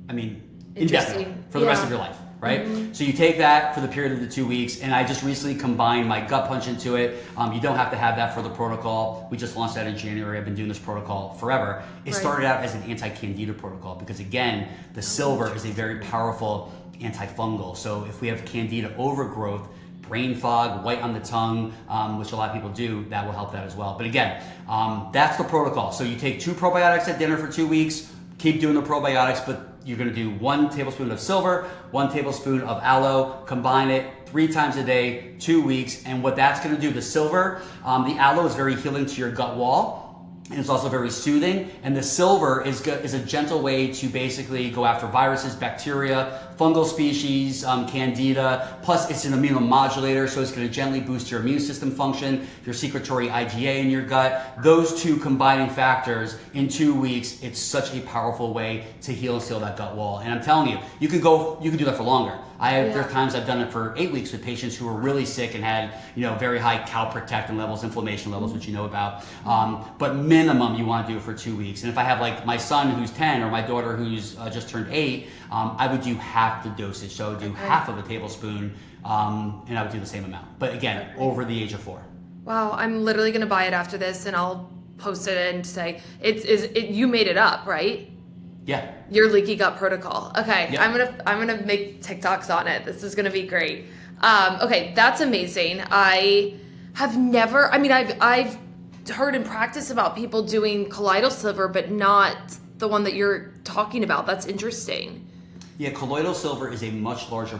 S1: I mean, indefinitely for the rest of your life, right? So you take that for the period of the 2 weeks, and I just recently combined my gut punch into it. You don't have to have that for the protocol. We just launched that in January. I've been doing this protocol forever. It started out as an anti-candida protocol because again, the silver is a very powerful antifungal. So if we have candida overgrowth, brain fog, white on the tongue, which a lot of people do, that will help that as well. But again, that's the protocol. So you take 2 probiotics at dinner for 2 weeks, keep doing the probiotics, but you're gonna do 1 tablespoon of silver, 1 tablespoon of aloe, combine it 3 times a day, 2 weeks. And what that's gonna do, the silver, the aloe is very healing to your gut wall. And it's also very soothing. And the silver is a gentle way to basically go after viruses, bacteria, fungal species, candida. Plus, it's an immunomodulator, so it's going to gently boost your immune system function, your secretory IgA in your gut. Those 2 combining factors in 2 weeks, it's such a powerful way to heal and seal that gut wall. And I'm telling you, you can do that for longer. There are times I've done it for 8 weeks with patients who were really sick and had, very high calprotectin levels, inflammation levels, which you know about. But minimum, you want to do it for 2 weeks. And if I have like my son who's 10 or my daughter who's just turned 8, I would do half the dosage. So I would do half of a tablespoon, and I would do the same amount. But again, over the age of 4.
S2: Wow, I'm literally gonna buy it after this, and I'll post it and say you made it up, right?
S1: Yeah.
S2: Your leaky gut protocol. Okay,
S1: Yep.
S2: I'm gonna make TikToks on it. This is gonna be great. Okay, that's amazing. I have never. I mean, I've heard in practice about people doing colloidal silver, but not the one that you're talking about. That's interesting.
S1: Yeah, colloidal silver is a much larger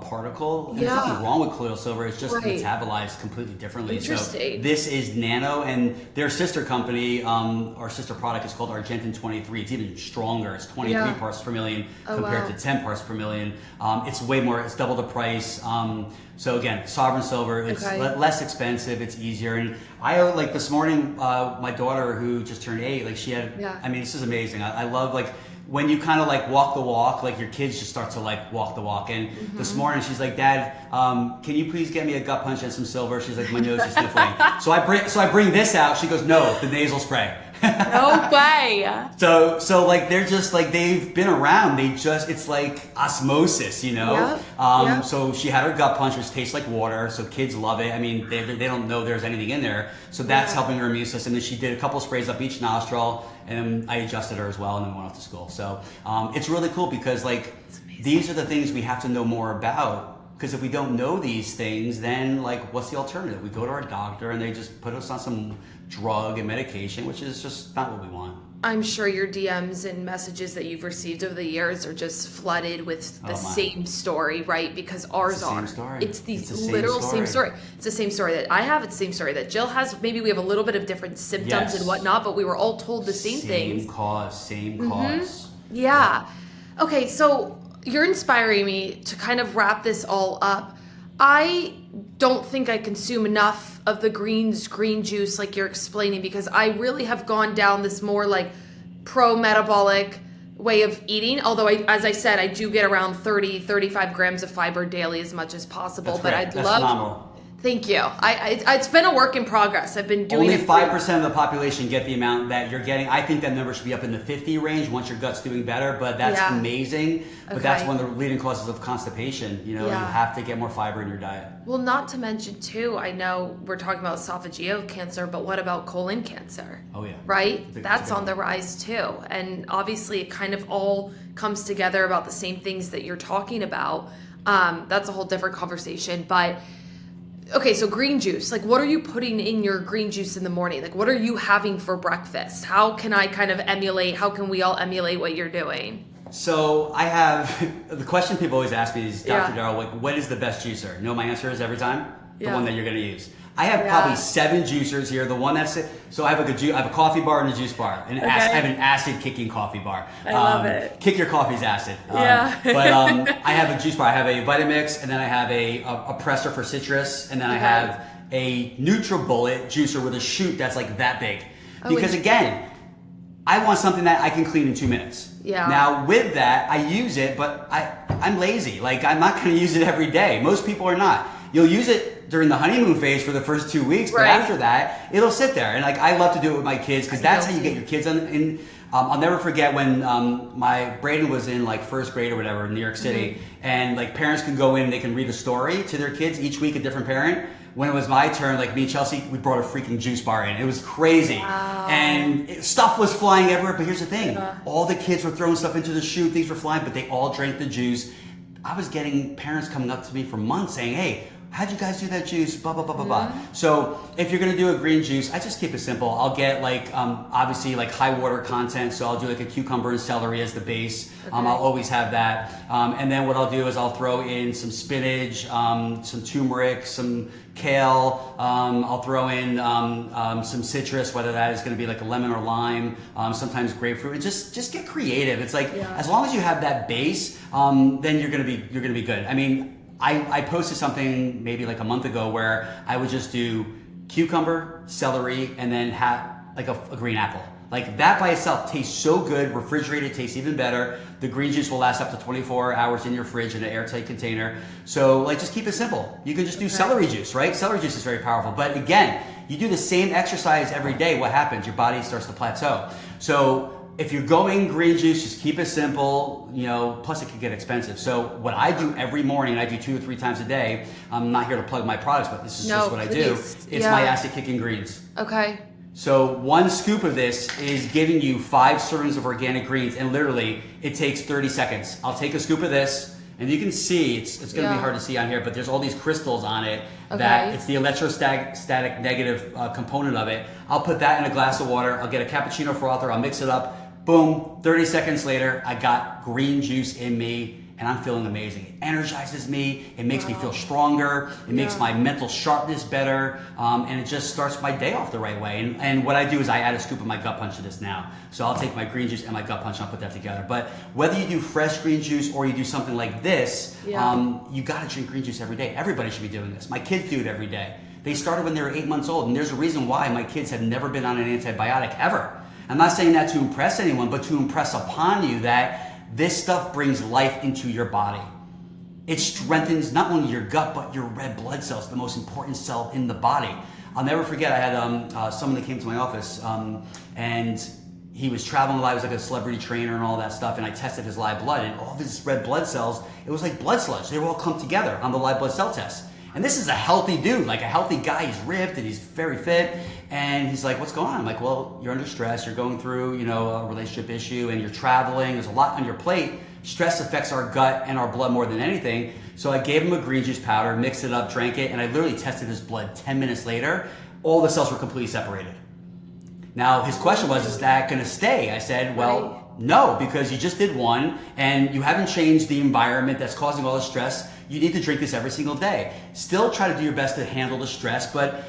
S1: particle. And
S2: Yeah.
S1: There's nothing wrong with colloidal silver. It's just
S2: Right.
S1: metabolized completely differently.
S2: Interesting.
S1: So this is nano, and their sister company, our sister product is called Argentin 23. It's even stronger. It's 23 parts per million compared to 10 parts per million. It's way more. It's double the price. So again, Sovereign Silver, it's less expensive, it's easier. And I, like this morning, my daughter who just turned 8, like she had, I mean, this is amazing. I love like, when you kind of like walk the walk, like your kids just start to like walk the walk. And this morning she's like, Dad, can you please get me a gut punch and some silver? She's like, my nose is sniffling. So I bring this out. She goes, no, the nasal spray.
S2: No way.
S1: So like they're just like, they've been around. It's like osmosis,
S2: Yep.
S1: So she had her gut punch, which tastes like water. So kids love it. I mean, they don't know there's anything in there. So that's helping her immune system. And she did a couple sprays up each nostril, and I adjusted her as well, and then went off to school. So it's really cool because like these are the things we have to know more about. Because if we don't know these things, then like what's the alternative? We go to our doctor and they just put us on some drug and medication, which is just not what we want.
S2: I'm sure your DMs and messages that you've received over the years are just flooded with the same story, right? Because ours are. It's the literal same story. It's the same story that I have. It's the same story that Jill has. Maybe we have a little bit of different symptoms and whatnot, but we were all told the same things.
S1: Same cause.
S2: Yeah. Okay, so you're inspiring me to kind of wrap this all up. I don't think I consume enough of the green juice like you're explaining, because I really have gone down this more like pro-metabolic way of eating. Although, as I said, I do get around 35 grams of fiber daily as much as possible.
S1: That's
S2: but
S1: great.
S2: I'd
S1: That's
S2: love...
S1: phenomenal.
S2: Thank you. It's been a work in progress. I've been doing
S1: Only
S2: it.
S1: 5% of the population get the amount that you're getting. I think that number should be up in the 50 range once your gut's doing better, but that's amazing. But that's one of the leading causes of constipation. You have to get more fiber in your diet.
S2: Well, not to mention too, I know we're talking about esophageal cancer, but what about colon cancer?
S1: Oh yeah.
S2: Right? That's on the rise too. And obviously it kind of all comes together about the same things that you're talking about. That's a whole different conversation, but okay, so green juice, like what are you putting in your green juice in the morning? Like what are you having for breakfast? How can we all emulate what you're doing?
S1: So I have, the question people always ask me is, Dr. Daryl, like what is the best juicer? You know what my answer is every time? The one that you're going to use. I have probably 7 juicers here. The one that's it. So I have a coffee bar and a juice bar. I have an acid kicking coffee bar.
S2: I love it.
S1: Kick your coffee's acid. But I have a juice bar. I have a Vitamix, and then I have a presser for citrus, and then I have a NutriBullet juicer with a chute that's like that big. Because again, I want something that I can clean in 2 minutes.
S2: Yeah.
S1: Now with that, I use it, but I'm lazy. Like I'm not going to use it every day. Most people are not. You'll use it during the honeymoon phase for the first 2 weeks, but after that, it'll sit there. And like I love to do it with my kids because that's how you get your kids in. I'll never forget when my Braden was in like first grade or whatever in New York City, and like parents can go in and they can read a story to their kids each week, a different parent. When it was my turn, like me and Chelsea, we brought a freaking juice bar in. It was crazy.
S2: Wow.
S1: And stuff was flying everywhere, but here's the thing. All the kids were throwing stuff into the chute, things were flying, but they all drank the juice. I was getting parents coming up to me for months saying, hey, how'd you guys do that juice? Blah, blah, blah, blah, blah. So if you're gonna do a green juice, I just keep it simple. I'll get like, obviously like high water content. So I'll do like a cucumber and celery as the base. I'll always have that. And then what I'll do is I'll throw in some spinach, some turmeric, some kale. I'll throw in some citrus, whether that is gonna be like a lemon or lime, sometimes grapefruit. And just get creative. It's like, as long as you have that base, then you're gonna be good. I mean, I posted something maybe like a month ago where I would just do cucumber, celery, and then have like a green apple. Like that by itself tastes so good. Refrigerated tastes even better. The green juice will last up to 24 hours in your fridge in an airtight container. So like just keep it simple. You can just do celery juice, right? Celery juice is very powerful. But again, you do the same exercise every day, what happens? Your body starts to plateau. So if you're going green juice, just keep it simple, plus it can get expensive. So what I do every morning, I do 2 or 3 times a day. I'm not here to plug my products, but this is just what I do. It's my acid kicking greens.
S2: Okay.
S1: So 1 scoop of this is giving you 5 servings of organic greens, and literally it takes 30 seconds. I'll take a scoop of this, and you can see, it's going to be hard to see on here, but there's all these crystals on it that it's the electrostatic negative component of it. I'll put that in a glass of water. I'll get a cappuccino frother. I'll mix it up. Boom, 30 seconds later, I got green juice in me and I'm feeling amazing. It energizes me, it makes me feel stronger, it makes my mental sharpness better, and it just starts my day off the right way. And what I do is I add a scoop of my gut punch to this now. So I'll take my green juice and my gut punch and I'll put that together. But whether you do fresh green juice or you do something like this, you gotta drink green juice every day. Everybody should be doing this. My kids do it every day. They started when they were 8 months old, and there's a reason why my kids have never been on an antibiotic ever. I'm not saying that to impress anyone, but to impress upon you that this stuff brings life into your body. It strengthens not only your gut, but your red blood cells, the most important cell in the body. I'll never forget, I had someone that came to my office, and he was traveling a lot. He was like a celebrity trainer and all that stuff, and I tested his live blood, and all of his red blood cells, it was like blood sludge. They were all clumped together on the live blood cell test. And this is a healthy dude, like a healthy guy. He's ripped and he's very fit. And he's like, what's going on? I'm like, well, you're under stress. You're going through, a relationship issue and you're traveling. There's a lot on your plate. Stress affects our gut and our blood more than anything. So I gave him a green juice powder, mixed it up, drank it, and I literally tested his blood 10 minutes later. All the cells were completely separated. Now, his question was, is that going to stay? I said, well, no, because you just did one and you haven't changed the environment that's causing all the stress. You need to drink this every single day. Still try to do your best to handle the stress, but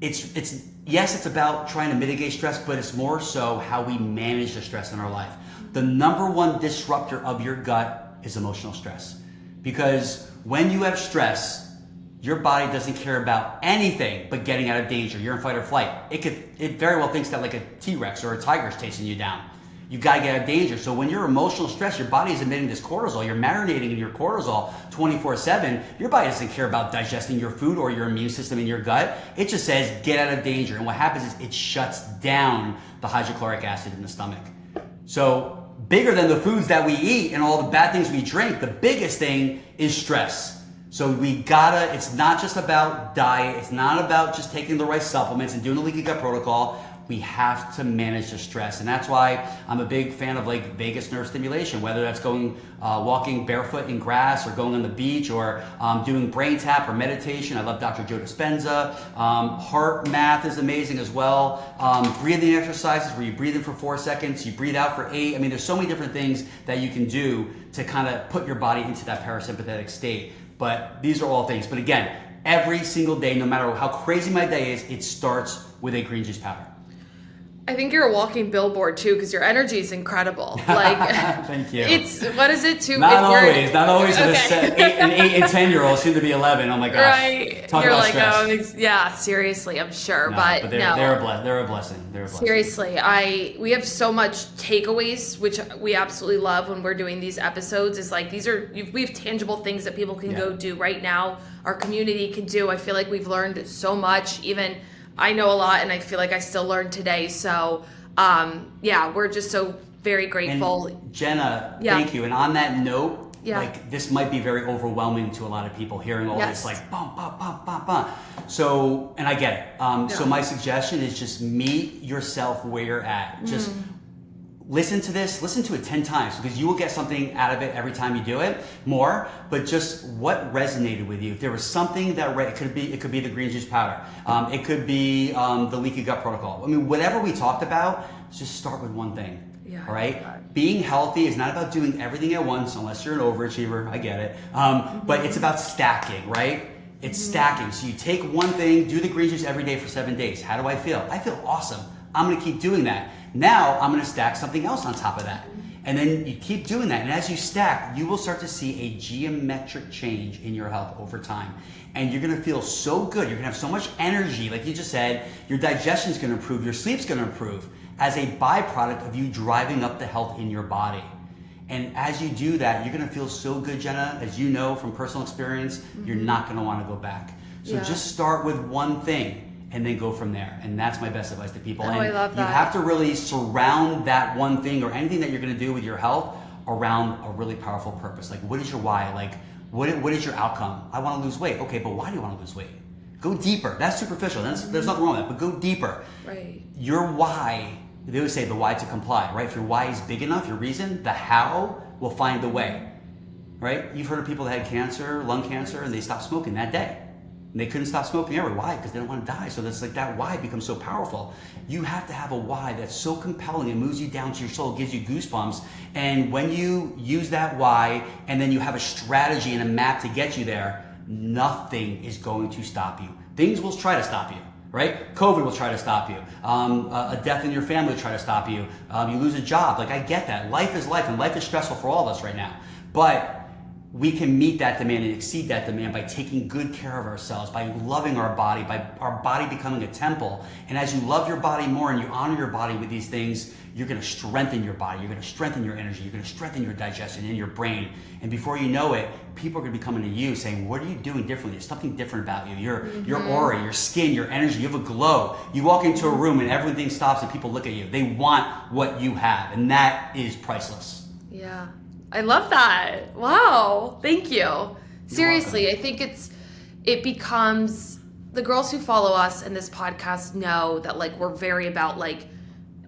S1: it's about trying to mitigate stress, but it's more so how we manage the stress in our life. The number one disruptor of your gut is emotional stress. Because when you have stress, your body doesn't care about anything but getting out of danger. You're in fight or flight. It very well thinks that like a T-Rex or a tiger is chasing you down. You gotta get out of danger. So when you're emotional stress, your body is emitting this cortisol. You're marinating in your cortisol 24/7. Your body doesn't care about digesting your food or your immune system in your gut. It just says get out of danger. And what happens is it shuts down the hydrochloric acid in the stomach. So bigger than the foods that we eat and all the bad things we drink, the biggest thing is stress. So it's not just about diet. It's not about just taking the right supplements and doing the leaky gut protocol. We have to manage the stress. And that's why I'm a big fan of like vagus nerve stimulation, whether that's going walking barefoot in grass or going on the beach or doing brain tap or meditation. I love Dr. Joe Dispenza. Heart math is amazing as well. Breathing exercises where you breathe in for 4 seconds, you breathe out for 8. I mean, there's so many different things that you can do to kind of put your body into that parasympathetic state. But these are all things. But again, every single day, no matter how crazy my day is, it starts with a green juice powder.
S2: I think you're a walking billboard too, because your energy is incredible. Like,
S1: thank you.
S2: What is it?
S1: Not always.
S2: Okay.
S1: An 8 and 10-year-old, soon to be 11. Oh my gosh.
S2: Right.
S1: Talk
S2: You're
S1: about
S2: like,
S1: stress.
S2: yeah, seriously, I'm sure.
S1: No,
S2: but
S1: they're a blessing.
S2: Seriously, we have so much takeaways, which we absolutely love when we're doing these episodes. Is like we have tangible things that people can go do right now. Our community can do. I feel like we've learned so much. Even I know a lot, and I feel like I still learn today. So, we're just so very grateful.
S1: And Jenna, thank you. And on that note, like this might be very overwhelming to a lot of people hearing all this like bum, bum, bum, bum, bum. So, and I get it. So my suggestion is just meet yourself where you're at. Just listen to this, listen to it 10 times because you will get something out of it every time you do it more, but just what resonated with you. If there was something that it could be the green juice powder. It could be the leaky gut protocol. I mean, whatever we talked about, just start with one thing.
S2: Yeah.
S1: All right. Being healthy is not about doing everything at once, unless you're an overachiever. I get it. But it's about stacking, right? It's stacking. So you take one thing, do the green juice every day for 7 days. How do I feel? I feel awesome. I'm going to keep doing that. Now I'm going to stack something else on top of that. And then you keep doing that. And as you stack, you will start to see a geometric change in your health over time. And you're going to feel so good. You're going to have so much energy. Like you just said, your digestion is going to improve. Your sleep's going to improve as a byproduct of you driving up the health in your body. And as you do that, you're going to feel so good, Jenna. As you know from personal experience, you're not going to want to go back. So just start with one thing and then go from there. And that's my best advice to people.
S2: Oh,
S1: and
S2: I love that.
S1: you have to really surround that one thing or anything that you're going to do with your health around a really powerful purpose. Like, what is your why? Like, what is your outcome? I want to lose weight. Okay, but why do you want to lose weight? Go deeper. That's superficial. There's nothing wrong with that, but go deeper.
S2: Right.
S1: Your why, they always say the why to comply, right? If your why is big enough, your reason, the how will find the way, right? You've heard of people that had cancer, lung cancer, and they stopped smoking that day. And they couldn't stop smoking ever. Why? Because they don't want to die. So that's like that why becomes so powerful. You have to have a why that's so compelling. It moves you down to your soul, gives you goosebumps. And when you use that why, and then you have a strategy and a map to get you there, nothing is going to stop you. Things will try to stop you, right? COVID will try to stop you. A death in your family will try to stop you. You lose a job. Like, I get that. Life is life, and life is stressful for all of us right now. But we can meet that demand and exceed that demand by taking good care of ourselves, by loving our body, by our body becoming a temple. And as you love your body more and you honor your body with these things, you're going to strengthen your body. You're going to strengthen your energy. You're going to strengthen your digestion and your brain. And before you know it, people are going to be coming to you saying, what are you doing differently? There's something different about you. Your aura, your skin, your energy, you have a glow. You walk into a room and everything stops and people look at you. They want what you have. And that is priceless.
S2: Yeah. I love that. Wow. Thank you. Seriously, I think it becomes, the girls who follow us in this podcast know that like we're very about like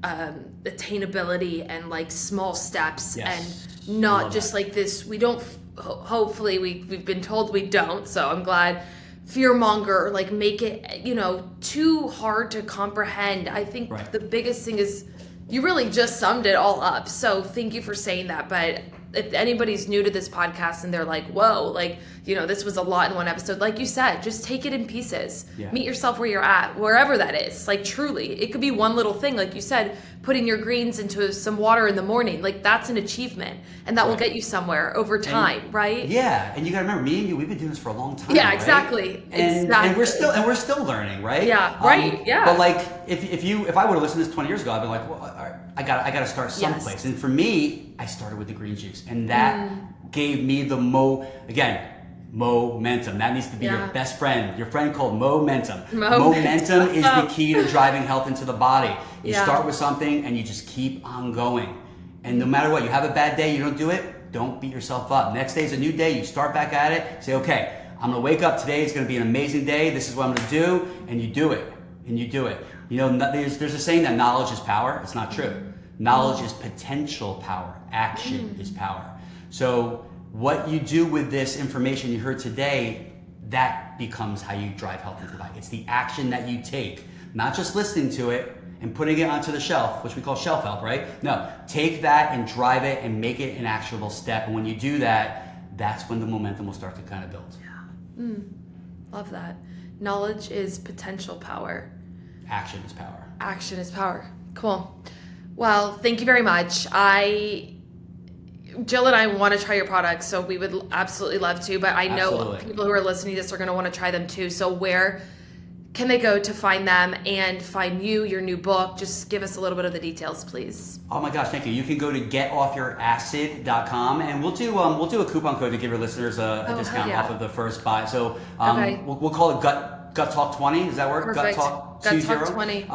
S2: attainability and like small steps and not just like this. We don't, hopefully we've been told we don't. So I'm glad. Fear monger, like make it, too hard to comprehend. I think the biggest thing is you really just summed it all up. So thank you for saying that. But if anybody's new to this podcast and they're like, whoa, like, this was a lot in one episode, like you said, just take it in pieces. Meet yourself where you're at, wherever that is. Like, truly, it could be one little thing. Like you said, putting your greens into some water in the morning, like that's an achievement. And that will get you somewhere over time, right?
S1: Yeah. And you got to remember, me and you, we've been doing this for a long time.
S2: Yeah,
S1: right?
S2: exactly.
S1: And we're still learning, right?
S2: Yeah, right. Yeah.
S1: But like, if I would have listened to this 20 years ago, I'd be like, well, all right, I got to start someplace.
S2: Yes.
S1: And for me, I started with the green juice, and that gave me the momentum. That needs to be your best friend. Your friend called momentum. Momentum is the key to driving health into the body. You start with something and you just keep on going. And no matter what, you have a bad day, you don't do it, don't beat yourself up. Next day is a new day. You start back at it. Say, okay, I'm going to wake up today. It's going to be an amazing day. This is what I'm going to do. And you do it. And you do it. There's a saying that knowledge is power. It's not true. Knowledge is potential power. Action is power. So what you do with this information you heard today, that becomes how you drive health into life. It's the action that you take, not just listening to it and putting it onto the shelf, which we call shelf help, right? No, take that and drive it and make it an actionable step. And when you do that, that's when the momentum will start to kind of build.
S2: Yeah. Love that. Knowledge is potential power.
S1: Action is power.
S2: Action is power. Cool. Well, thank you very much. Jill and I want to try your products, so we would absolutely love to, but I know
S1: Absolutely.
S2: people who are listening to this are going to want to try them too. So where can they go to find them and find you, your new book? Just give us a little bit of the details, please.
S1: Oh my gosh, thank you. You can go to getoffyouracid.com, and we'll do a coupon code to give your listeners a discount
S2: yeah.
S1: off of the first buy. So
S2: Okay.
S1: we'll call it Gut Talk 20. Does that work?
S2: Perfect.
S1: Gut Talk
S2: Gut
S1: 20.
S2: Talk 20. Yep.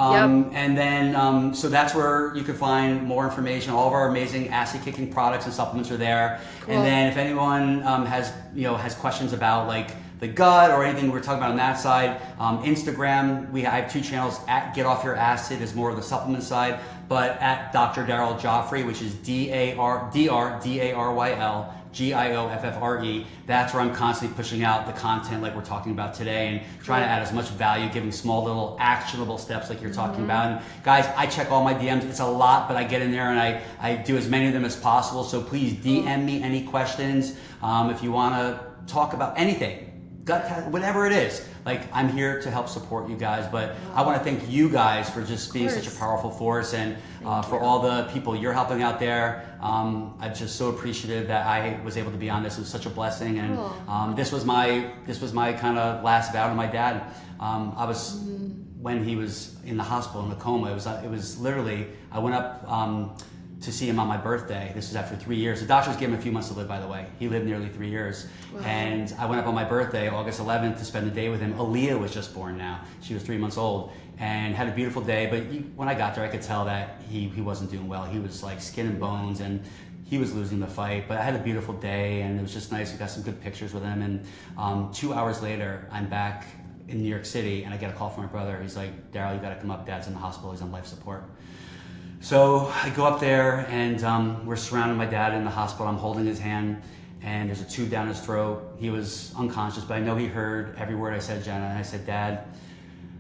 S1: And then so that's where you can find more information. All of our amazing acid kicking products and supplements are there.
S2: Cool.
S1: And then if anyone has questions about like the gut or anything we're talking about on that side, Instagram, I have 2 channels. At Get Off Your Acid is more of the supplement side, but at Dr. Daryl Gioffre, which is DRDARYL that's where I'm constantly pushing out the content like we're talking about today and trying to add as much value, giving small little actionable steps like you're talking about. And guys, I check all my DMs. It's a lot, but I get in there and I do as many of them as possible. So please DM me any questions. If you want to talk about anything, gut, whatever it is, like I'm here to help support you guys. But I want to thank you guys for just being such a powerful force, and for all the people you're helping out there. I'm just so appreciative that I was able to be on this. It was such a blessing, and this was my kind of last vow to my dad. I was when he was in the hospital in a coma. It was literally I went up to see him on my birthday. This was after 3 years. The doctors gave him a few months to live, by the way. He lived nearly 3 years. Wow. And I went up on my birthday, August 11th, to spend the day with him. Aaliyah was just born now. She was 3 months old and had a beautiful day. But when I got there, I could tell that he wasn't doing well. He was like skin and bones, and he was losing the fight. But I had a beautiful day, and it was just nice. We got some good pictures with him. And 2 hours later, I'm back in New York City, and I get a call from my brother. He's like, Daryl, you got to come up. Dad's in the hospital. He's on life support. So I go up there, and we're surrounding my dad in the hospital. I'm holding his hand, and there's a tube down his throat. He was unconscious, but I know he heard every word I said, Jenna. And I said, Dad,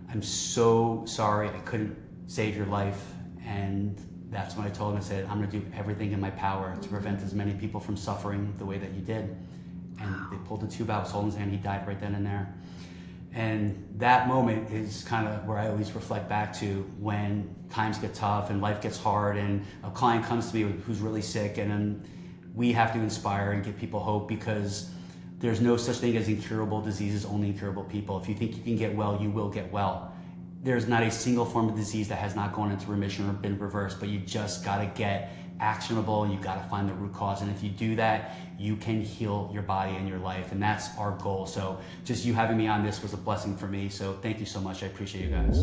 S1: I'm so sorry I couldn't save your life. And that's when I told him, I said, I'm going to do everything in my power to prevent as many people from suffering the way that you did. And they pulled the tube out, I was holding his hand. He died right then and there. And that moment is kind of where I always reflect back to when times get tough and life gets hard, and a client comes to me who's really sick, and then we have to inspire and give people hope, because there's no such thing as incurable diseases, only incurable people. If you think you can get well, you will get well. There's not a single form of disease that has not gone into remission or been reversed, but you just gotta get actionable. You gotta find the root cause, and if you do that, you can heal your body and your life, and that's our goal. So just you having me on this was a blessing for me, so thank you so much. I appreciate you guys.